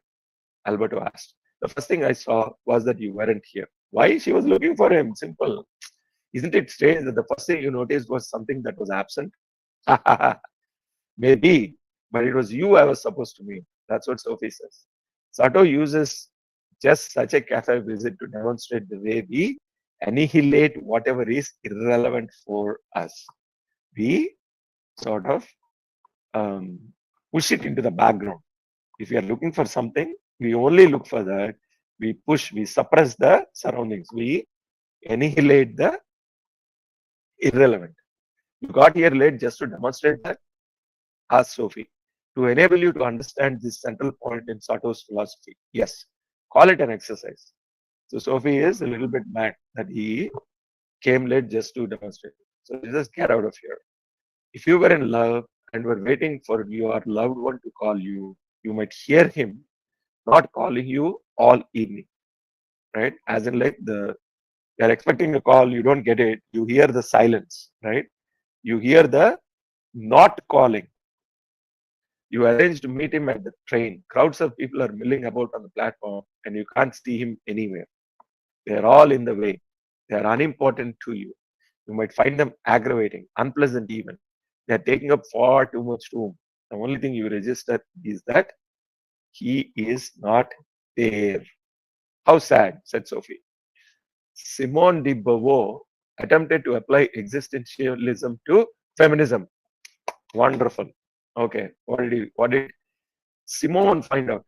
Alberto asked. The first thing I saw was that you weren't here. Why? She was looking for him. Simple. Isn't it strange that the first thing you noticed was something that was absent? Maybe, but it was you I was supposed to meet. That's what Sophie says. Sato uses just such a cafe visit to demonstrate the way we annihilate whatever is irrelevant for us. We sort of um, push it into the background. If we are looking for something, we only look for that. We suppress the surroundings. We annihilate the irrelevant. You got here late just to demonstrate that, asked Sophie, to enable you to understand this central point in Sato's philosophy. Yes, call it an exercise. So Sophie is a little bit mad that he came late just to demonstrate. So just get out of here. If you were in love and were waiting for your loved one to call you, you might hear him not calling you all evening, right? As in like you're expecting a call, you don't get it, you hear the silence, right? You hear the not calling. You arrange to meet him at the train. Crowds of people are milling about on the platform and you can't see him anywhere. They are all in the way. They are unimportant to you. You might find them aggravating, unpleasant even. They are taking up far too much room. The only thing you register is that he is not there. How sad, said Sophie. Simone de Beauvoir attempted to apply existentialism to feminism. Wonderful. Okay, what did Simone find out?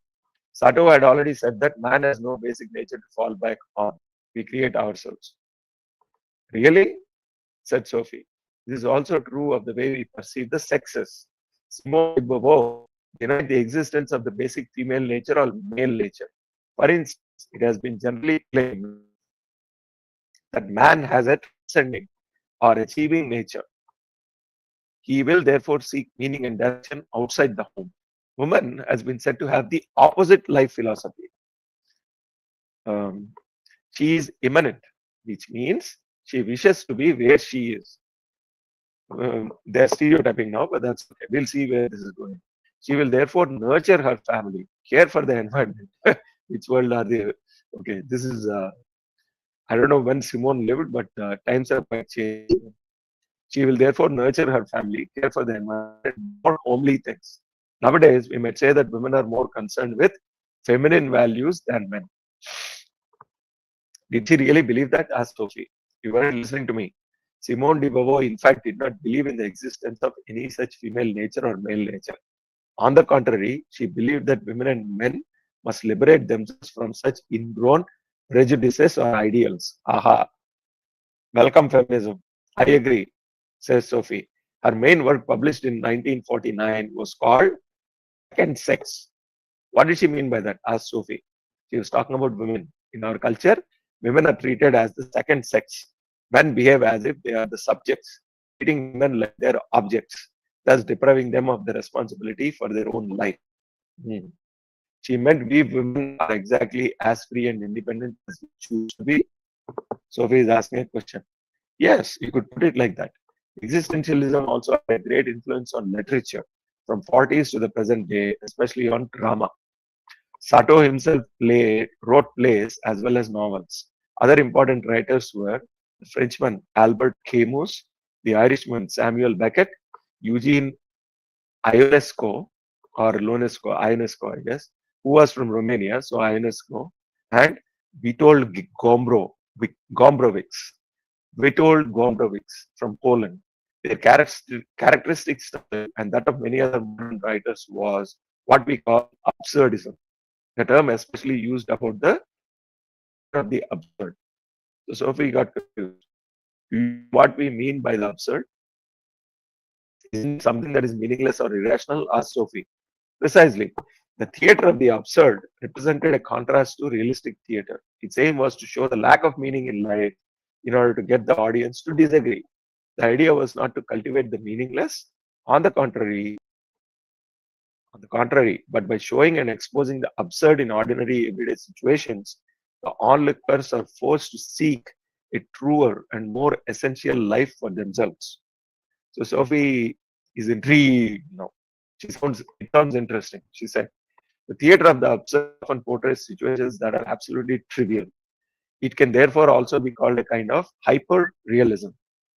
Sato had already said that man has no basic nature to fall back on. We create ourselves. Really? Said Sophie. This is also true of the way we perceive the sexes. Simone de Beauvoir denied the existence of the basic female nature or male nature. For instance, it has been generally claimed that man has a transcending or achieving nature. He will therefore seek meaning and direction outside the home. Woman has been said to have the opposite life philosophy. Um, she is immanent, which means she wishes to be where she is. They're stereotyping now, but that's okay. We'll see where this is going. She will therefore nurture her family, care for the environment. Which world are they? Okay, this is, I don't know when Simone lived, but times have quite changed. She will therefore nurture her family, care for the environment, more homely things. Nowadays, we might say that women are more concerned with feminine values than men. Did she really believe that? Asked Sophie. You weren't listening to me. Simone de Beauvoir, in fact, did not believe in the existence of any such female nature or male nature. On the contrary, she believed that women and men must liberate themselves from such ingrown prejudices or ideals. Aha. Welcome, feminism. I agree, says Sophie. Her main work, published in 1949, was called Second Sex. What did she mean by that? Asked Sophie. She was talking about women. In our culture, women are treated as the second sex. Men behave as if they are the subjects, treating women like their objects, thus depriving them of the responsibility for their own life. Hmm. She meant we women are exactly as free and independent as we choose to be. Sophie is asking a question. Yes, you could put it like that. Existentialism also had a great influence on literature from 40s to the present day, especially on drama. Sato himself wrote plays as well as novels. Other important writers were the Frenchman Albert Camus, the Irishman Samuel Beckett, Eugene Ionesco or Ionesco, I guess, who was from Romania, so Ionesco, and Witold Gombrowicz, from Poland. Their characteristic style and that of many other modern writers was what we call absurdism, the term especially used about the theater of the absurd. So Sophie got confused. Do you know what we mean by the absurd? Isn't it something that is meaningless or irrational? Asked Sophie. Precisely. The theater of the absurd represented a contrast to realistic theater. Its aim was to show the lack of meaning in life in order to get the audience to disagree. The idea was not to cultivate the meaningless, on the contrary, but by showing and exposing the absurd in ordinary everyday situations, the onlookers are forced to seek a truer and more essential life for themselves. So Sophie is intrigued. It sounds interesting. She said, the theater of the absurd often portrays situations that are absolutely trivial. It can therefore also be called a kind of hyper realism.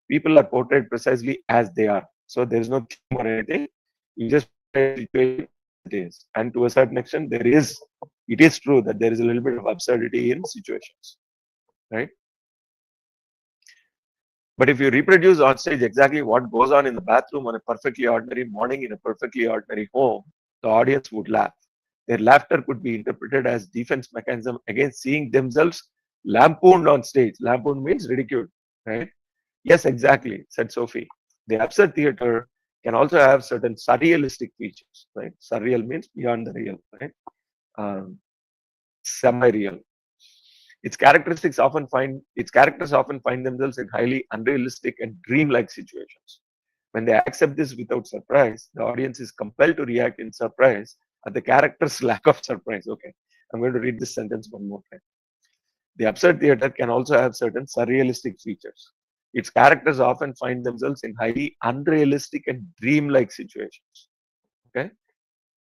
People are portrayed precisely as they are. So there is no theme or anything. You just portray a situation as it is. And to a certain extent, it is true that there is a little bit of absurdity in situations, right? But if you reproduce on stage exactly what goes on in the bathroom on a perfectly ordinary morning in a perfectly ordinary home, the audience would laugh. Their laughter could be interpreted as defense mechanism against seeing themselves lampooned on stage. Lampooned means ridiculed, right? Yes, exactly, said Sophie. The absurd theater can also have certain surrealistic features, right? Surreal means beyond the real, right? Um, Semi-real. Its characters often find themselves in highly unrealistic and dreamlike situations. When they accept this without surprise, the audience is compelled to react in surprise at the character's lack of surprise. Okay, I'm going to read this sentence one more time. The absurd theater can also have certain surrealistic features. Its characters often find themselves in highly unrealistic and dreamlike situations. Okay,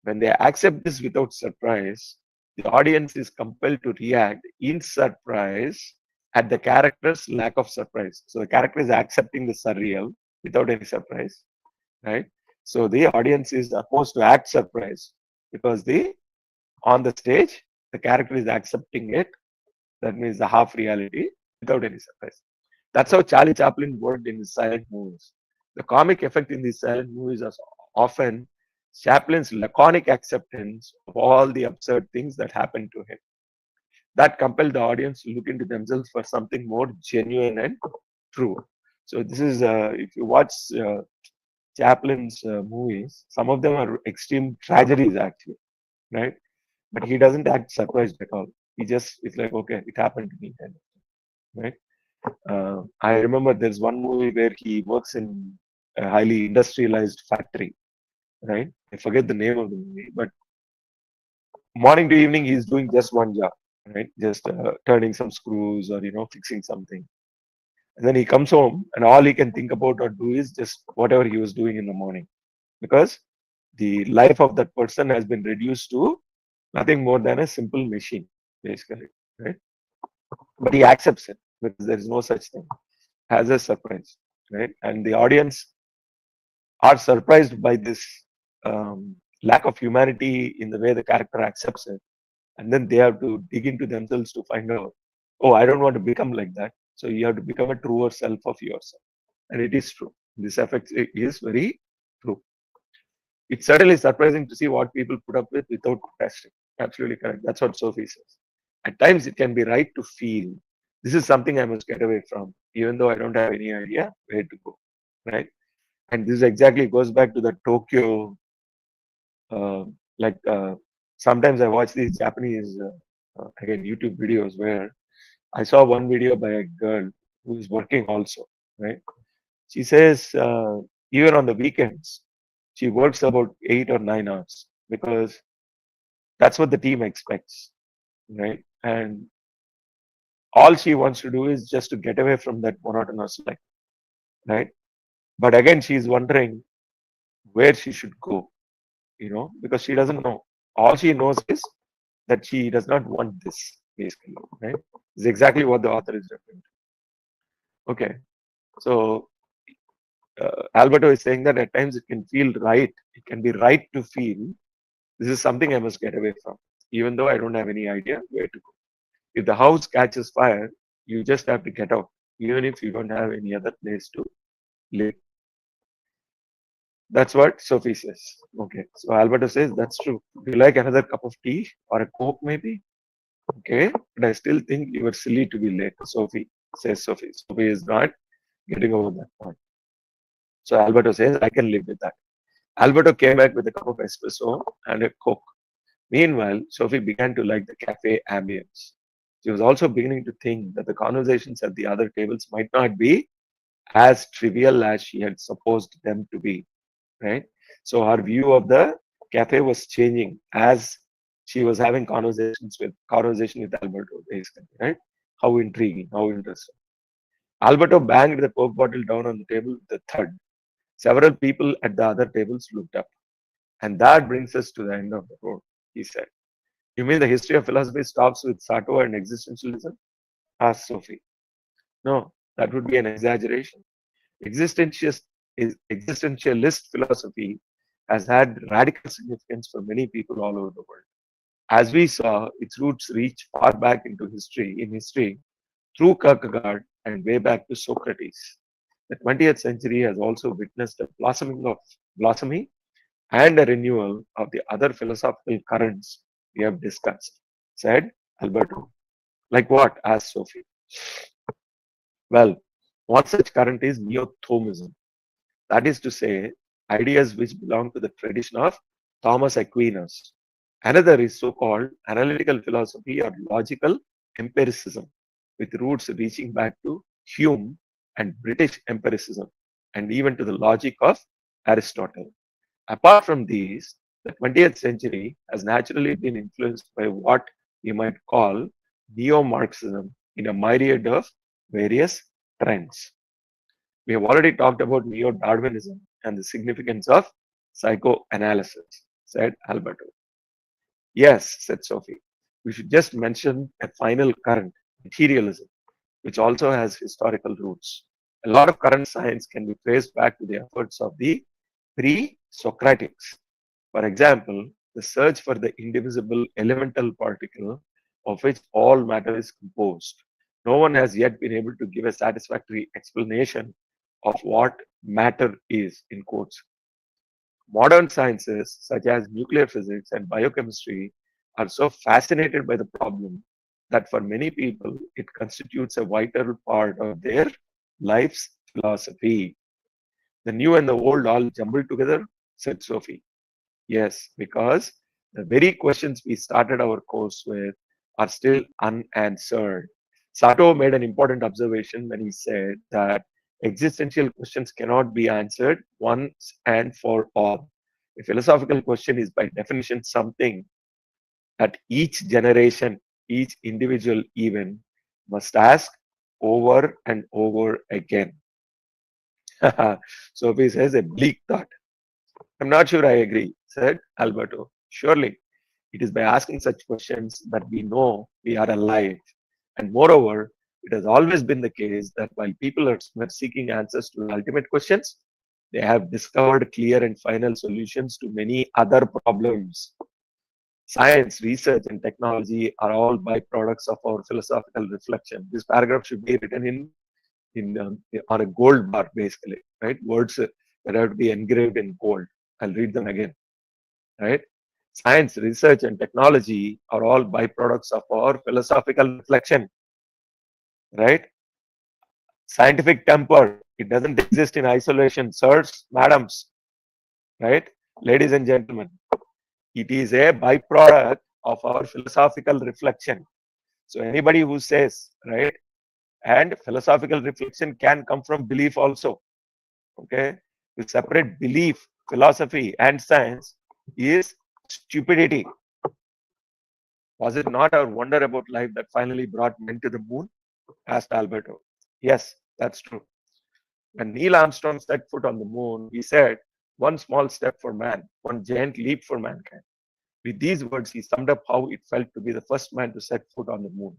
when they accept this without surprise, the audience is compelled to react in surprise at the character's lack of surprise. So the character is accepting the surreal without any surprise, right? So the audience is supposed to act surprised because on the stage, the character is accepting it. That means the half reality without any surprise. That's how Charlie Chaplin worked in his silent movies. The comic effect in these silent movies is often Chaplin's laconic acceptance of all the absurd things that happened to him. That compelled the audience to look into themselves for something more genuine and true. So this is, if you watch Chaplin's movies, some of them are extreme tragedies actually, right? But he doesn't act surprised at all. It's like, okay, it happened to me, kind of, right? I remember there's one movie where he works in a highly industrialized factory, right? I forget the name of the movie, but morning to evening he's doing just one job, right? Just turning some screws or fixing something. And then he comes home and all he can think about or do is just whatever he was doing in the morning, because the life of that person has been reduced to nothing more than a simple machine, basically, right? But he accepts it because there is no such thing as a surprise, right? And the audience are surprised by this lack of humanity in the way the character accepts it. And then they have to dig into themselves to find out, oh, I don't want to become like that. So you have to become a truer self of yourself. And it is true. This effect is very true. It's certainly surprising to see what people put up with without protesting. Absolutely correct. That's what Sophie says. At times, it can be right to feel this is something I must get away from, even though I don't have any idea where to go. Right? And this exactly goes back to the Tokyo. Uh, like sometimes I watch these Japanese again YouTube videos where I saw one video by a girl who is working also. Right? She says even on the weekends she works about 8 or 9 hours because That's what the team expects, right? And all she wants to do is just to get away from that monotonous life, right? But again, she's wondering where she should go, because she doesn't know. All she knows is that she does not want this, basically, right? This is exactly what the author is referring to. Okay, so Alberto is saying that at times it can feel right. It can be right to feel this is something I must get away from, even though I don't have any idea where to go. If the house catches fire, you just have to get out, even if you don't have any other place to live. That's what Sophie says. Okay, so Alberto says that's true. Do you like another cup of tea or a coke, maybe? Okay, but I still think you were silly to be late. Sophie says Sophie. Sophie is not getting over that point. So Alberto says I can live with that. Alberto came back with a cup of espresso and a coke. Meanwhile, Sophie began to like the cafe ambience. She was also beginning to think that the conversations at the other tables might not be as trivial as she had supposed them to be, right? So her view of the cafe was changing as she was having conversation with Alberto, basically, right? How intriguing, how interesting. Alberto banged the coke bottle down on the table with a thud. Several people at the other tables looked up. And that brings us to the end of the road, he said. You mean the history of philosophy stops with Sartre and existentialism? Asked Sophie. No, that would be an exaggeration. Existentialist, existentialist philosophy has had radical significance for many people all over the world. As we saw, its roots reach far back in history, through Kierkegaard and way back to Socrates. The 20th century has also witnessed a blossoming and a renewal of the other philosophical currents we have discussed, said Alberto. Like what? Asked Sophie. Well, one such current is neo-Thomism. That is to say, ideas which belong to the tradition of Thomas Aquinas. Another is so-called analytical philosophy or logical empiricism, with roots reaching back to Hume and British empiricism, and even to the logic of Aristotle. Apart from these, the 20th century has naturally been influenced by what we might call neo-Marxism in a myriad of various trends. We have already talked about neo-Darwinism and the significance of psychoanalysis, said Alberto. Yes, said Sophie. We should just mention a final current, materialism, which also has historical roots. A lot of current science can be traced back to the efforts of the pre-Socratics. For example, the search for the indivisible elemental particle of which all matter is composed. No one has yet been able to give a satisfactory explanation of what matter is, in quotes. Modern sciences such as nuclear physics and biochemistry are so fascinated by the problem that for many people it constitutes a vital part of their life's philosophy. The new and the old all jumbled together, said Sophie. Yes, because the very questions we started our course with are still unanswered. Sato made an important observation when he said that existential questions cannot be answered once and for all. A philosophical question is by definition something that each generation, each individual even must ask over and over again. Sophie says a bleak thought. I'm not sure I agree, said Alberto. Surely, it is by asking such questions that we know we are alive. And moreover, it has always been the case that while people were seeking answers to ultimate questions, they have discovered clear and final solutions to many other problems. Science, research, and technology are all byproducts of our philosophical reflection. This paragraph should be written on a gold bar, basically, right? Words that have to be engraved in gold. I'll read them again, right? Science, research, and technology are all byproducts of our philosophical reflection, right? Scientific temper, it doesn't exist in isolation, sirs, madams, right? Ladies and gentlemen, it is a byproduct of our philosophical reflection. So anybody who says, right, and philosophical reflection can come from belief also, okay? To separate belief, philosophy, and science is stupidity. Was it not our wonder about life that finally brought men to the moon? Asked Alberto. Yes, that's true. When Neil Armstrong set foot on the moon, he said, one small step for man, one giant leap for mankind. With these words, he summed up how it felt to be the first man to set foot on the moon,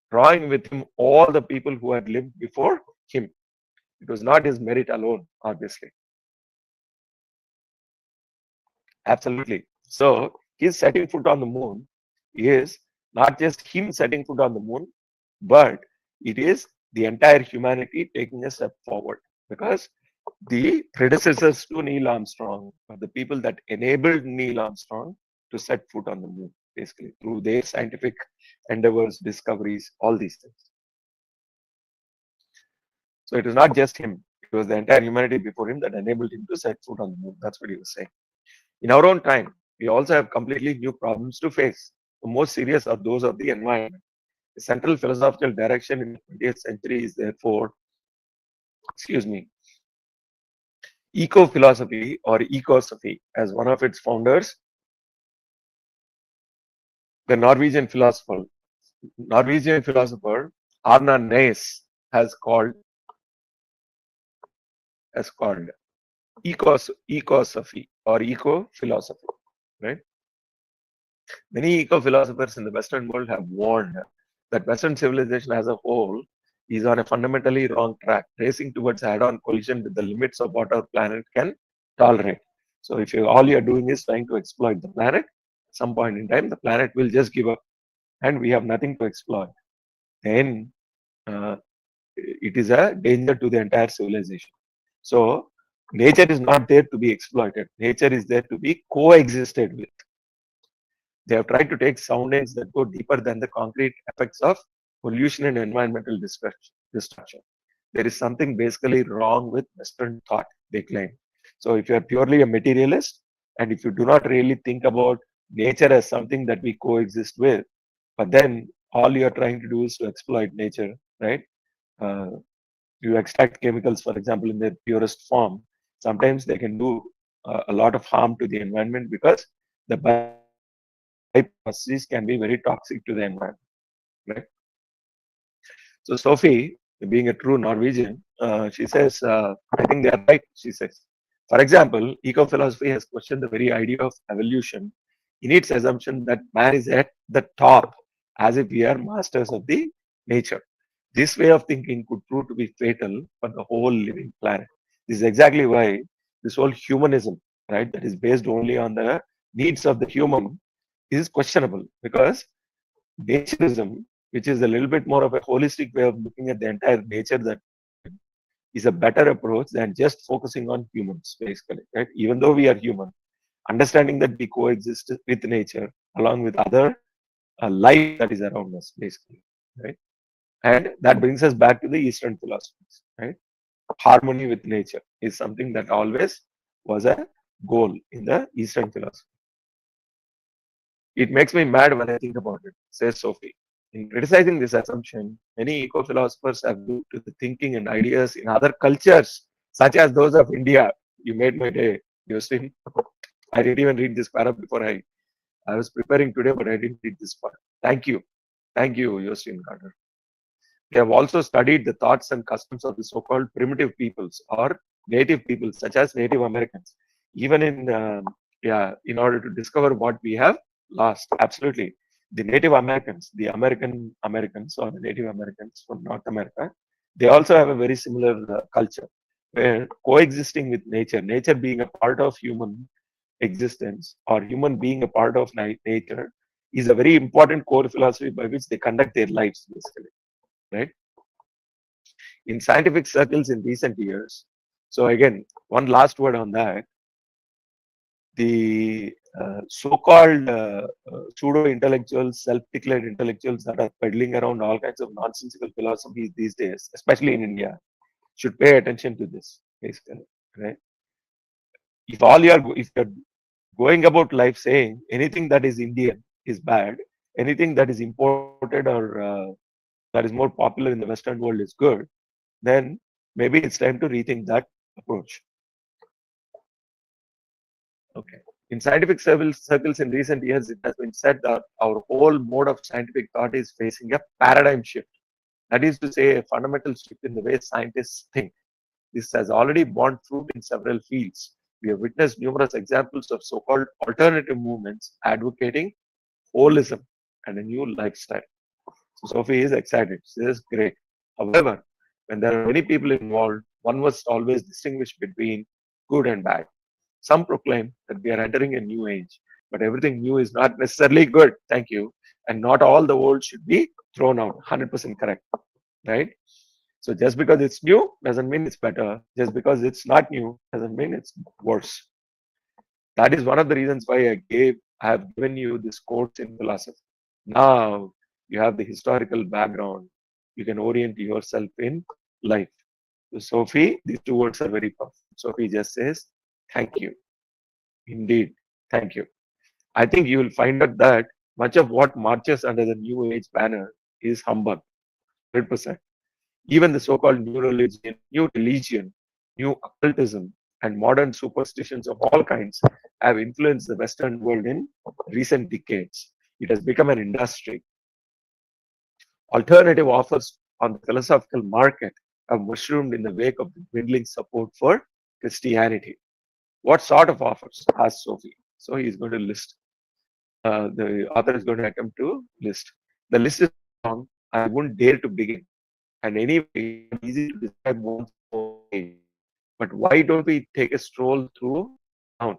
drawing with him all the people who had lived before him. It was not his merit alone, obviously. Absolutely. So, his setting foot on the moon is not just him setting foot on the moon, but it is the entire humanity taking a step forward. Because the predecessors to Neil Armstrong are the people that enabled Neil Armstrong to set foot on the moon, basically, through their scientific endeavors, discoveries, all these things. So it was not just him, it was the entire humanity before him that enabled him to set foot on the moon. That's what he was saying. In our own time, we also have completely new problems to face. The most serious are those of the environment. The central philosophical direction in the 20th century is therefore, excuse me, eco-philosophy or ecosophy. As one of its founders, the Norwegian philosopher Arna Naes has called ecosophy or eco-philosophy, right? Many eco-philosophers in the Western world have warned that Western civilization as a whole is on a fundamentally wrong track, racing towards head-on collision with the limits of what our planet can tolerate. So if all you're doing is trying to exploit the planet, at some point in time, the planet will just give up and we have nothing to exploit. Then uh, it is a danger to the entire civilization. So nature is not there to be exploited. Nature is there to be coexisted with. They have tried to take soundings that go deeper than the concrete effects of pollution and environmental destruction. There is something basically wrong with Western thought, they claim. So if you are purely a materialist and if you do not really think about nature as something that we coexist with, but then all you are trying to do is to exploit nature, right? Uh, you extract chemicals, for example, in their purest form. Sometimes they can do a lot of harm to the environment because the byproducts can be very toxic to the environment, right? So Sophie, being a true Norwegian, she says, I think they are right, she says. For example, eco-philosophy has questioned the very idea of evolution in its assumption that man is at the top, as if we are masters of the nature. This way of thinking could prove to be fatal for the whole living planet. This is exactly why this whole humanism, right, that is based only on the needs of the human, is questionable because naturism, which is a little bit more of a holistic way of looking at the entire nature, that is a better approach than just focusing on humans, basically. Right? Even though we are human, understanding that we coexist with nature along with other life that is around us, basically. Right? And that brings us back to the Eastern philosophies. Right? Harmony with nature is something that always was a goal in the Eastern philosophy. It makes me mad when I think about it, says Sophie. In criticizing this assumption, many eco-philosophers have looked to the thinking and ideas in other cultures, such as those of India. You made my day, Jostein. I didn't even read this para before I was preparing today, but I didn't read this part. Thank you. Thank you, Jostein Gaarder. They have also studied the thoughts and customs of the so-called primitive peoples or native peoples, such as Native Americans, even in order to discover what we have lost. Absolutely, the Native Americans, the American Americans or the Native Americans from North America, they also have a very similar culture where coexisting with nature being a part of human existence or human being a part of nature, is a very important core philosophy by which they conduct their lives, basically, right? In scientific circles in recent years. So again, one last word on that. The so-called pseudo-intellectuals, self-declared intellectuals that are peddling around all kinds of nonsensical philosophies these days, especially in India, should pay attention to this, basically, right? If you're going about life saying anything that is Indian is bad, anything that is imported or that is more popular in the Western world is good, then maybe it's time to rethink that approach. Okay. In scientific circles in recent years, it has been said that our whole mode of scientific thought is facing a paradigm shift. That is to say, a fundamental shift in the way scientists think. This has already borne fruit in several fields. We have witnessed numerous examples of so-called alternative movements advocating holism and a new lifestyle. So Sophie is excited. She is great. However, when there are many people involved, one must always distinguish between good and bad. Some proclaim that we are entering a new age, but everything new is not necessarily good. Thank you. And not all the old should be thrown out. 100% correct. Right? So just because it's new doesn't mean it's better. Just because it's not new doesn't mean it's worse. That is one of the reasons why I have given you this course in philosophy. Now you have the historical background. You can orient yourself in life. So Sophie, these two words are very powerful. Sophie just says, thank you. Indeed, thank you. I think you will find out that much of what marches under the New Age banner is humbug, 100%. Even the so-called new religion, new occultism, and modern superstitions of all kinds have influenced the Western world in recent decades. It has become an industry. Alternative offers on the philosophical market have mushroomed in the wake of the dwindling support for Christianity. What sort of offers? Asked Sophie. So he is going to list. The author is going to attempt to list. The list is long. I wouldn't dare to begin. And anyway, it's easy to describe one's own age. But why don't we take a stroll through town?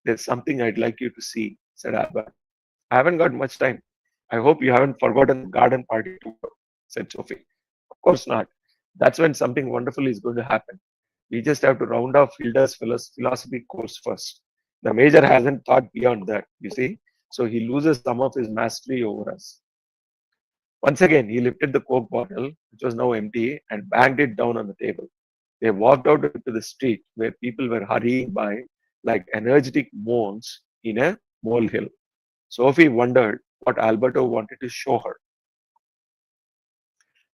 There's something I'd like you to see, said Albert. I haven't got much time. I hope you haven't forgotten the garden party tomorrow, said Sophie. Of course not. That's when something wonderful is going to happen. We just have to round off Hilda's philosophy course first. The major hasn't thought beyond that, you see, so he loses some of his mastery over us. Once again, he lifted the Coke bottle, which was now empty, and banged it down on the table. They walked out into the street where people were hurrying by like energetic moles in a molehill. Sophie wondered what Alberto wanted to show her.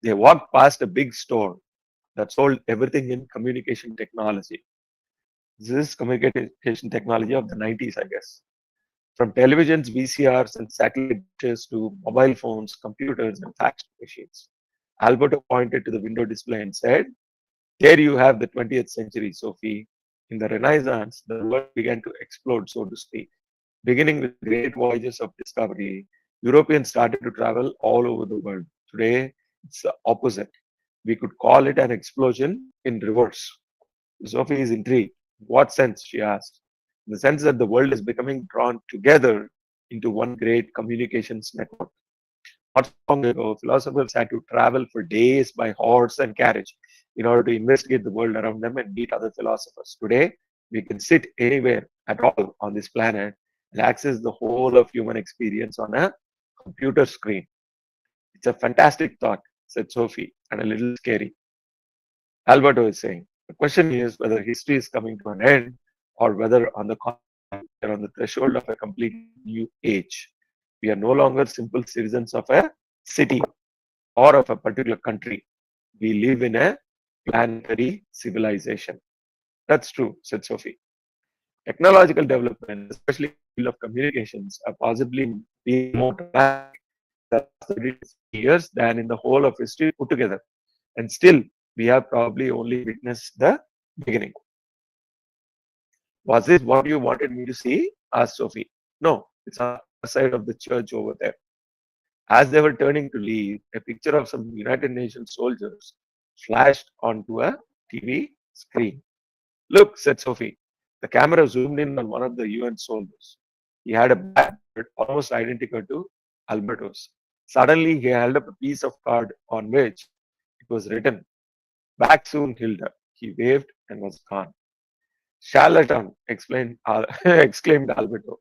They walked past a big store that sold everything in communication technology. This is communication technology of the 90s, I guess. From televisions, VCRs, and satellite dishes to mobile phones, computers, and fax machines. Alberto pointed to the window display and said, there you have the 20th century, Sophie. In the Renaissance, the world began to explode, so to speak. Beginning with great voyages of discovery, Europeans started to travel all over the world. Today, it's the opposite. We could call it an explosion in reverse. Sophie is intrigued. What sense? She asked. In the sense that the world is becoming drawn together into one great communications network. Not so long ago, philosophers had to travel for days by horse and carriage in order to investigate the world around them and meet other philosophers. Today, we can sit anywhere at all on this planet and access the whole of human experience on a computer screen. It's a fantastic thought, said Sophie, and a little scary. Alberto is saying, the question is whether history is coming to an end or whether, on the contrary, we are on the threshold of a completely new age. We are no longer simple citizens of a city or of a particular country. We live in a planetary civilization. That's true, said Sophie. Technological development, especially in the field of communications, are possibly being more dramatic in the last 30 to 50 years than in the whole of history put together. And still, we have probably only witnessed the beginning. Was this what you wanted me to see? Asked Sophie. No, it's on the side of the church over there. As they were turning to leave, a picture of some United Nations soldiers flashed onto a TV screen. Look, said Sophie. The camera zoomed in on one of the UN soldiers. He had a black beard almost identical to Alberto's. Suddenly, he held up a piece of card on which it was written, back soon, Hilda. He waved and was gone. Charlatan, exclaimed Alberto.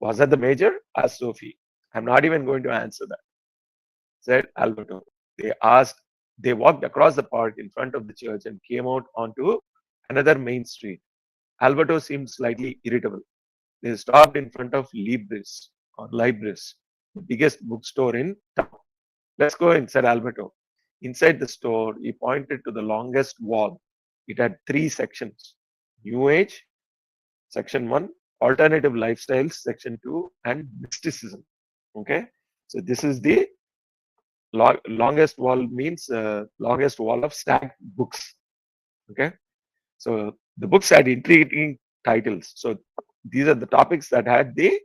Was that the major? Asked Sophie. I'm not even going to answer that, said Alberto. They walked across the park in front of the church and came out onto another main street. Alberto seemed slightly irritable. They stopped in front of Libris, the biggest bookstore in town. Let's go in, said Alberto. Inside the store, he pointed to the longest wall. It had 3 sections. New Age, section 1, alternative lifestyles, section 2, and mysticism. Okay, so this is the longest wall means longest wall of stacked books. Okay, so the books had intriguing titles. So these are the topics that had the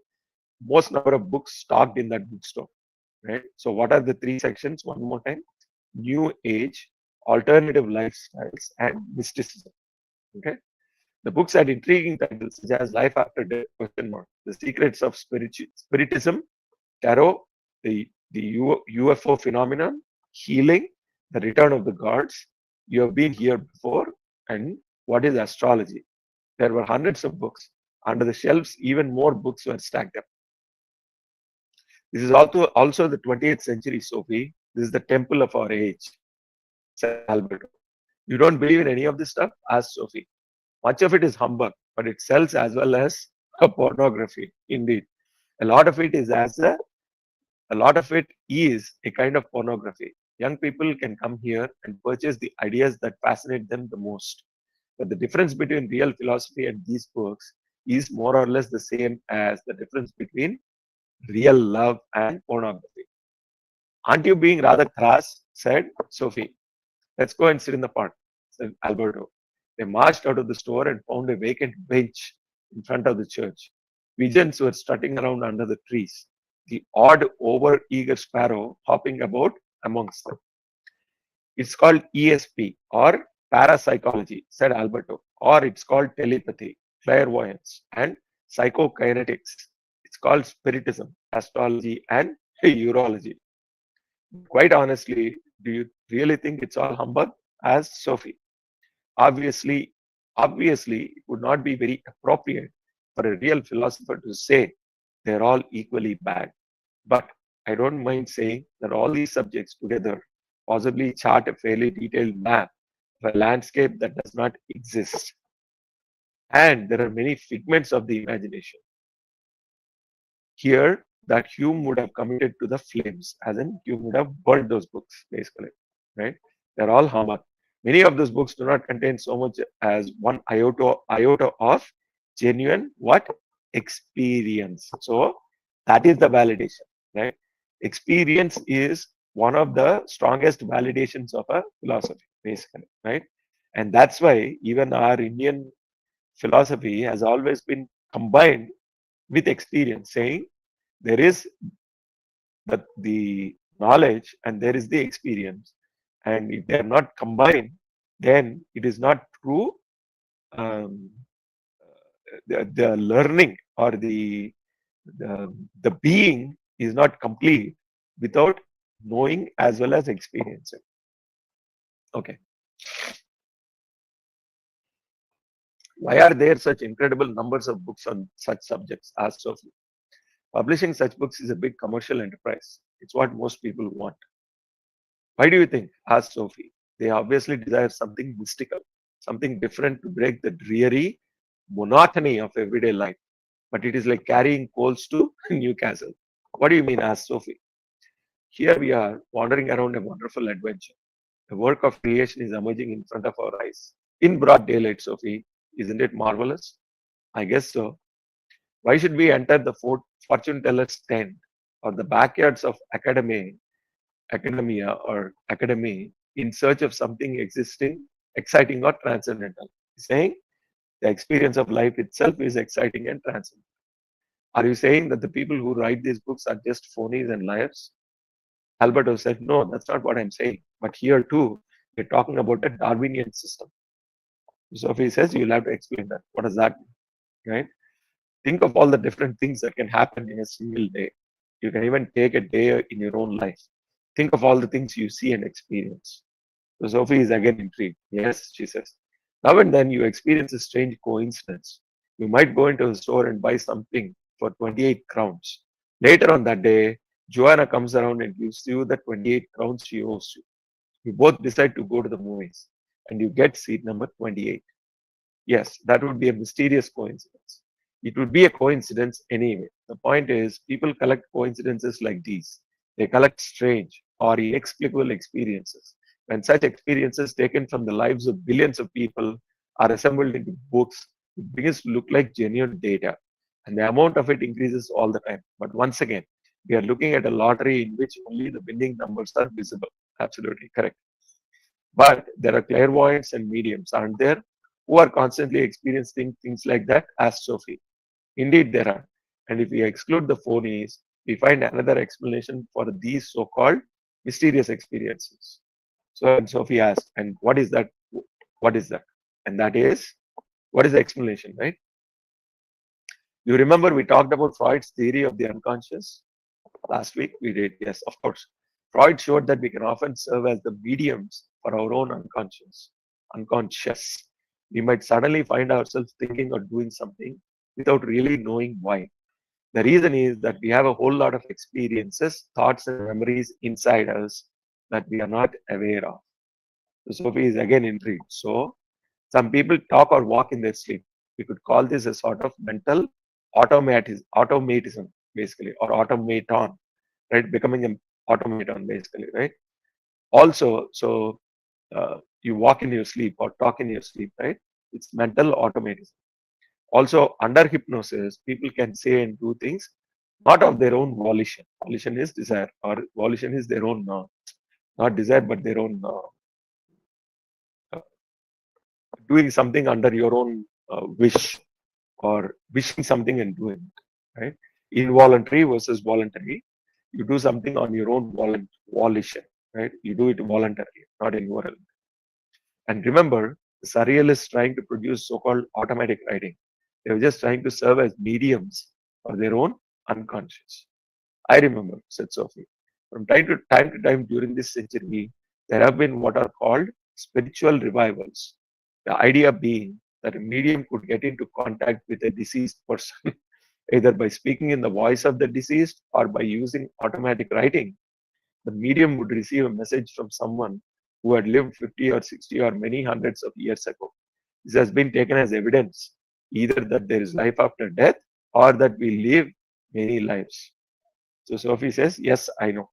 most number of books stocked in that bookstore. Right. So what are the three sections? One more time: New Age, alternative lifestyles, and mysticism. Okay. The books had intriguing titles such as Life After Death, question mark, The Secrets of Spiritism, Tarot, the UFO phenomenon, Healing, The Return of the Gods, You Have Been Here Before, and What is Astrology. There were hundreds of books. Under the shelves, even more books were stacked up. This is also the 20th century, Sophie. This is the temple of our age, said Alberto. You don't believe in any of this stuff? Asked Sophie. Much of it is humbug, but it sells as well as a pornography. Indeed, a lot of it is a lot of it is a kind of pornography. Young people can come here and purchase the ideas that fascinate them the most. But the difference between real philosophy and these books is more or less the same as the difference between real love and pornography. Aren't you being rather crass? Said Sophie. Let's go and sit in the park, said Alberto. They marched out of the store and found a vacant bench in front of the church. Pigeons were strutting around under the trees, the odd over-eager sparrow hopping about amongst them. It's called ESP or parapsychology, said Alberto, or it's called telepathy, clairvoyance, and psychokinetics. It's called spiritism, astrology, and urology. Quite honestly, do you really think it's all humbug? Asked Sophie. Obviously, obviously, it would not be very appropriate for a real philosopher to say they're all equally bad. But I don't mind saying that all these subjects together possibly chart a fairly detailed map of a landscape that does not exist. And there are many figments of the imagination. Here, that Hume would have committed to the flames, as in Hume would have burned those books, basically. Right? They're all humbug. Many of those books do not contain so much as one iota of genuine what? Experience. So that is the validation, right? Experience is one of the strongest validations of a philosophy, basically, right? And that's why even our Indian philosophy has always been combined with experience, saying there is the knowledge and there is the experience. And if they are not combined, then it is not true. Um, the learning or the being is not complete without knowing as well as experiencing. Okay. Why are there such incredible numbers of books on such subjects? Asked Sophie. Publishing such books is a big commercial enterprise. It's what most people want. Why do you think? Asked Sophie. They obviously desire something mystical, something different to break the dreary monotony of everyday life. But it is like carrying coals to Newcastle. What do you mean? Asked Sophie. Here we are wandering around a wonderful adventure. The work of creation is emerging in front of our eyes. In broad daylight, Sophie. Isn't it marvelous? I guess so. Why should we enter the fortune teller's tent or the backyards of academia or academy in search of something existing, exciting or transcendental? Saying the experience of life itself is exciting and transcendental. Are you saying that the people who write these books are just phonies and liars? Alberto said, no, that's not what I'm saying. But here too, we're talking about a Darwinian system. Sophie says, you'll have to explain that. What does that mean? Right? Think of all the different things that can happen in a single day. You can even take a day in your own life. Think of all the things you see and experience. So Sophie is again intrigued. Yes, she says. Now and then you experience a strange coincidence. You might go into a store and buy something for 28 crowns. Later on that day, Joanna comes around and gives you the 28 crowns she owes you. You both decide to go to the movies and you get seat number 28. Yes, that would be a mysterious coincidence. It would be a coincidence anyway. The point is, people collect coincidences like these. They collect strange or inexplicable experiences. When such experiences taken from the lives of billions of people are assembled into books, it begins to look like genuine data. and the amount of it increases all the time. But once again, we are looking at a lottery in which only the winning numbers are visible. Absolutely correct. But there are clairvoyants and mediums, aren't there, who are constantly experiencing things like that? Asked Sophie. Indeed, there are. And if we exclude the phonies, we find another explanation for these so-called mysterious experiences. So, and Sophie asked, and what is that? What is that? And that is, what is the explanation, right? You remember we talked about Freud's theory of the unconscious last week? We did, yes, of course. Freud showed that we can often serve as the mediums for our own unconscious. We might suddenly find ourselves thinking or doing something without really knowing why. The reason is that we have a whole lot of experiences, thoughts, and memories inside us that we are not aware of. So Sophie is again intrigued. So some people talk or walk in their sleep. We could call this a sort of mental automatism, basically, or automaton, right? Becoming an automaton, basically, right? Also, so you walk in your sleep or talk in your sleep, right? It's mental automatism. Also, under hypnosis, people can say and do things not of their own volition. Volition is desire, or volition is their own, not desire, but their own uh, doing something under your own wish, or wishing something and doing it, right? Involuntary versus voluntary. You do something on your own volition, right? You do it voluntarily, not involuntarily. And remember, the surrealists trying to produce so-called automatic writing. They were just trying to serve as mediums for their own unconscious. I remember, said Sophie. From time to time during this century, there have been what are called spiritual revivals. The idea being that a medium could get into contact with a deceased person, either by speaking in the voice of the deceased or by using automatic writing. The medium would receive a message from someone who had lived 50 or 60 or many hundreds of years ago. This has been taken as evidence either that there is life after death or that we live many lives. So Sophie says, yes, I know.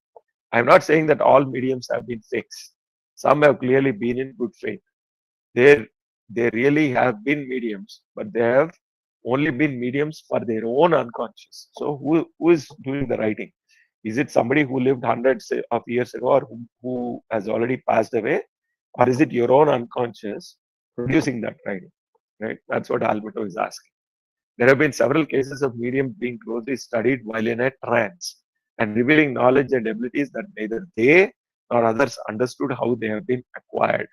I'm not saying that all mediums have been fakes. Some have clearly been in good faith. They, they really have been mediums, but they have only been mediums for their own unconscious. So who is doing the writing? Is it somebody who lived hundreds of years ago or who has already passed away? Or is it your own unconscious producing that writing? Right? That's what Alberto is asking. There have been several cases of mediums being closely studied while in a trance and revealing knowledge and abilities that neither they nor others understood how they have been acquired.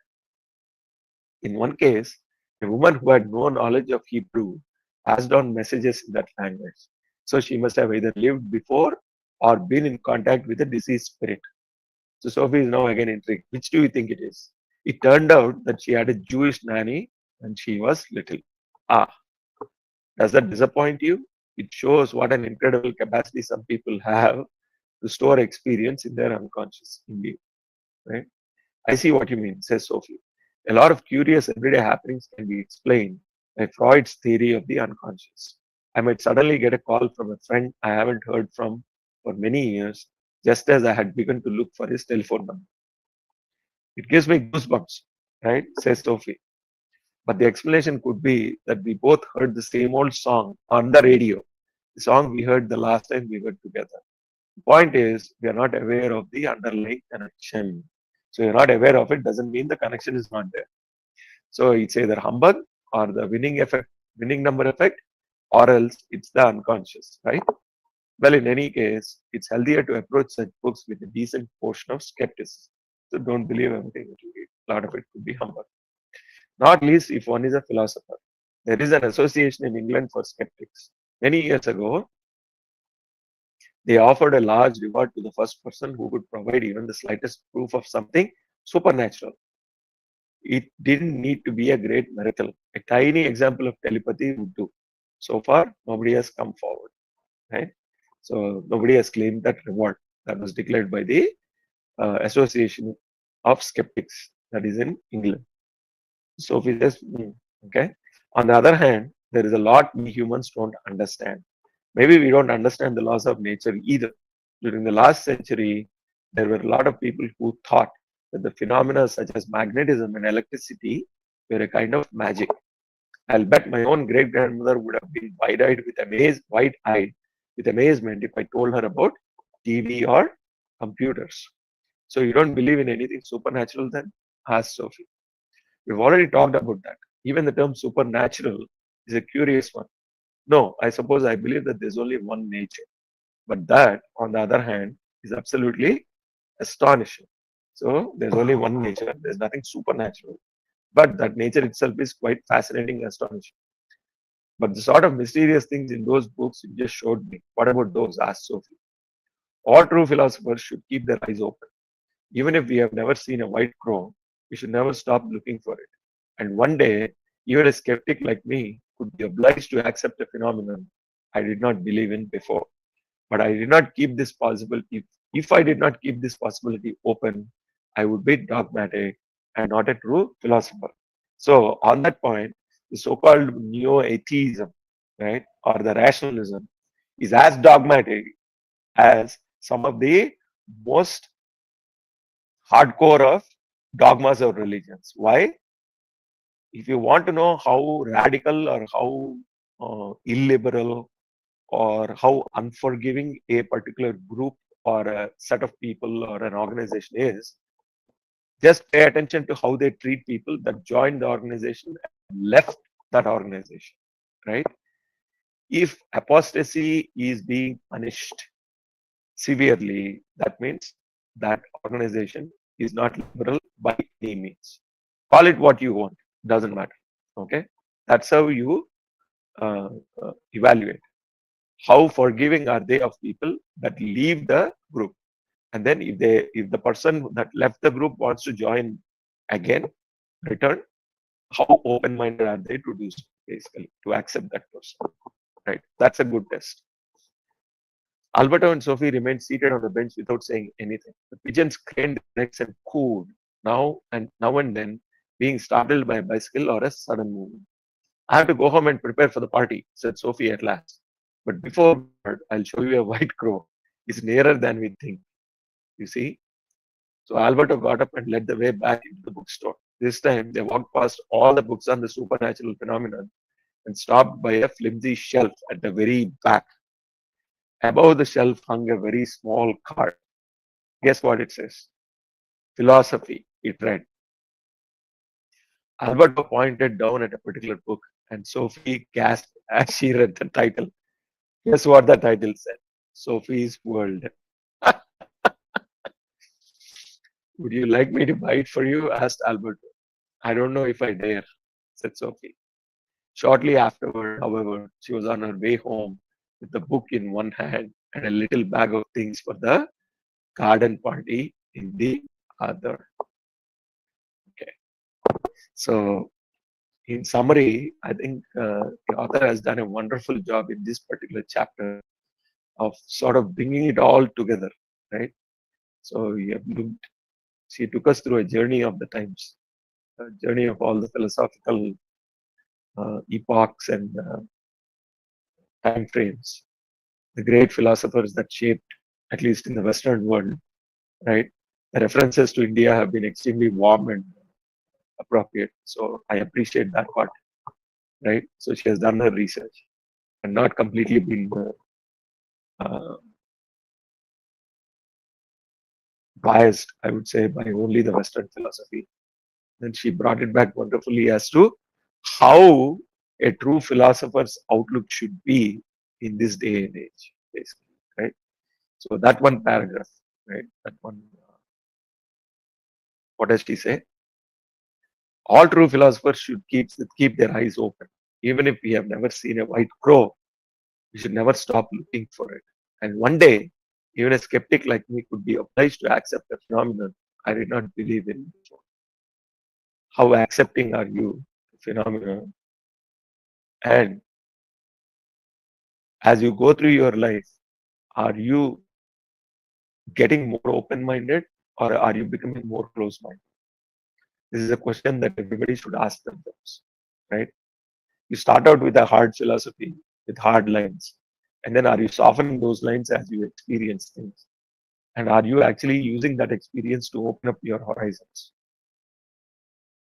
In one case, a woman who had no knowledge of Hebrew passed on messages in that language. So she must have either lived before or been in contact with a deceased spirit. So Sophie is now again intrigued. Which do you think it is? It turned out that she had a Jewish nanny when she was little. Ah, does that disappoint you? It shows what an incredible capacity some people have to store experience in their unconscious, indeed. Right? I see what you mean, says Sophie. A lot of curious everyday happenings can be explained by Freud's theory of the unconscious. I might suddenly get a call from a friend I haven't heard from for many years, just as I had begun to look for his telephone number. It gives me goosebumps, right? Says Sophie. But the explanation could be that we both heard the same old song on the radio, the song we heard the last time we were together. The point is, we are not aware of the underlying connection. So you're not aware of it doesn't mean the connection is not there. So it's either humbug or the winning effect, winning number effect, or else it's the unconscious, right? Well, in any case, it's healthier to approach such books with a decent portion of skepticism. So don't believe everything that you read. A lot of it could be humbug. Not least if one is a philosopher. There is an association in England for skeptics. Many years ago, they offered a large reward to the first person who could provide even the slightest proof of something supernatural. It didn't need to be a great miracle. A tiny example of telepathy would do. So far, nobody has come forward, right? So nobody has claimed that reward that was declared by the Association of Skeptics that is in England. Sophie says, okay. On the other hand, there is a lot we humans don't understand. Maybe we don't understand the laws of nature either. During the last century, there were a lot of people who thought that the phenomena such as magnetism and electricity were a kind of magic. I'll bet my own great grandmother would have been wide-eyed with amazement if I told her about TV or computers. So you don't believe in anything supernatural then? Asked Sophie. We've already talked about that. Even the term supernatural is a curious one. No, I suppose I believe that there's only one nature. But that, on the other hand, is absolutely astonishing. So there's only one nature, there's nothing supernatural. But that nature itself is quite fascinating and astonishing. But the sort of mysterious things in those books you just showed me, what about those? Asked Sophie. All true philosophers should keep their eyes open. Even if we have never seen a white crow, we should never stop looking for it. And one day, even a skeptic like me could be obliged to accept a phenomenon I did not believe in before. But I did not keep this possibility. If I did not keep this possibility open, I would be dogmatic and not a true philosopher. So on that point, the so-called neo-atheism, right, or the rationalism, is as dogmatic as some of the most hardcore of dogmas of religions. Why? If you want to know how radical or how illiberal or how unforgiving a particular group or a set of people or an organization is, just pay attention to how they treat people that joined the organization and left that organization, right? If apostasy is being punished severely, that means that organization is not liberal by any means. Call it what you want, doesn't matter. Okay, that's how you evaluate. How forgiving are they of people that leave the group? And then if the person that left the group wants to join again, return, how open-minded are they to do so, basically, to accept that person, right? That's a good test. Alberto and Sophie remained seated on the bench without saying anything. The pigeons craned their necks and cooed, now and then, being startled by a bicycle or a sudden movement. I have to go home and prepare for the party, said Sophie at last. But before I'll show you a white crow. It's nearer than we think. You see? So Alberto got up and led the way back into the bookstore. This time they walked past all the books on the supernatural phenomenon and stopped by a flimsy shelf at the very back. Above the shelf hung a very small card. Guess what it says? Philosophy, it read. Alberto pointed down at a particular book and Sophie gasped as she read the title. Guess what the title said? Sophie's World. Would you like me to buy it for you? Asked Alberto. I don't know if I dare, said Sophie. Shortly afterward, however, she was on her way home with the book in one hand and a little bag of things for the garden party in the other. Okay. So, in summary, I think the author has done a wonderful job in this particular chapter of sort of bringing it all together, right? So, she took us through a journey of the times, a journey of all the philosophical epochs and time frames, the great philosophers that shaped, at least in the Western world, right? The references to India have been extremely warm and appropriate. So I appreciate that part, right? So she has done her research and not completely been uh, biased, I would say, by only the Western philosophy. Then she brought it back wonderfully as to how a true philosopher's outlook should be in this day and age, basically, right? So that one paragraph, right? That one, what does she say? All true philosophers should keep their eyes open. Even if we have never seen a white crow, we should never stop looking for it. And one day, even a skeptic like me could be obliged to accept a phenomenon I did not believe in before. How accepting are you, phenomenon? And as you go through your life, are you getting more open-minded or are you becoming more close-minded? This is a question that everybody should ask themselves, right? You start out with a hard philosophy, with hard lines, and then are you softening those lines as you experience things? And are you actually using that experience to open up your horizons?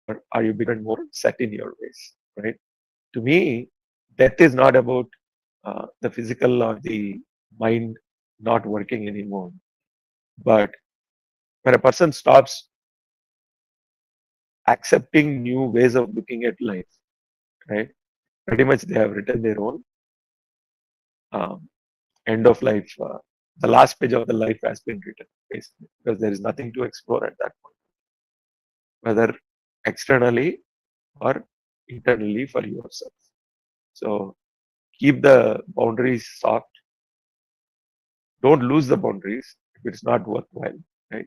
Or are you becoming more set in your ways, right? To me, death is not about the physical or the mind not working anymore, but when a person stops accepting new ways of looking at life, right? Pretty much they have written their own um, end of life. The last page of the life has been written, basically, because there is nothing to explore at that point, whether externally or internally for yourself. So keep the boundaries soft. Don't lose the boundaries if it's not worthwhile. Right?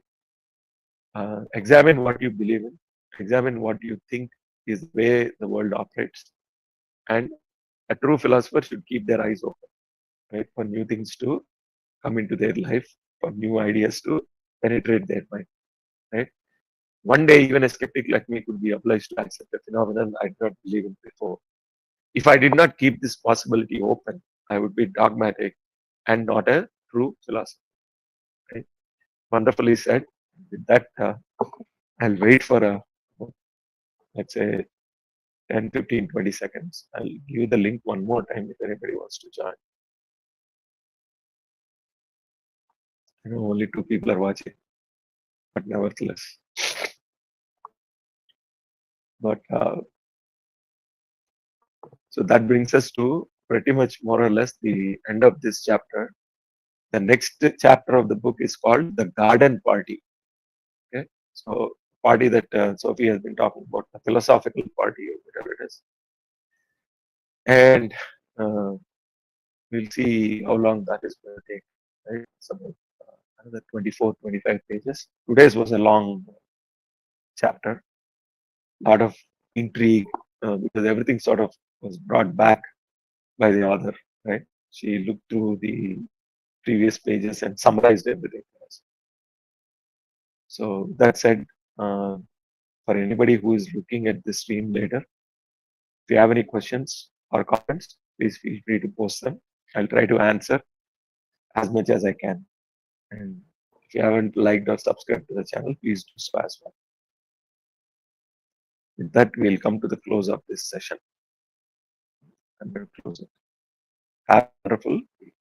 Examine what you believe in. Examine what you think is the way the world operates. And a true philosopher should keep their eyes open, right, for new things to come into their life, for new ideas to penetrate their mind. Right? One day, even a skeptic like me could be obliged to accept a phenomenon I did not believe in before. If I did not keep this possibility open, I would be dogmatic and not a true philosopher. Right? Wonderfully said. With that, I'll wait for let's say, 10, 15, 20 seconds. I'll give you the link one more time if anybody wants to join. I know only 2 people are watching, but nevertheless. But so that brings us to pretty much more or less the end of this chapter. The next chapter of the book is called The Garden Party. Okay, so party that Sophie has been talking about, the philosophical party or whatever it is, and uh, we'll see how long that is going to take. Right, it's about another 24, 25 pages. Today's was a long chapter, lot of intrigue because everything sort of was brought back by the author. Right, she looked through the previous pages and summarized everything for us. So that said, for anybody who is looking at this stream later, if you have any questions or comments, please feel free to post them. I'll try to answer as much as I can. And if you haven't liked or subscribed to the channel, please do so as well. With that, we'll come to the close of this session. I'm going to close it. Have a wonderful week.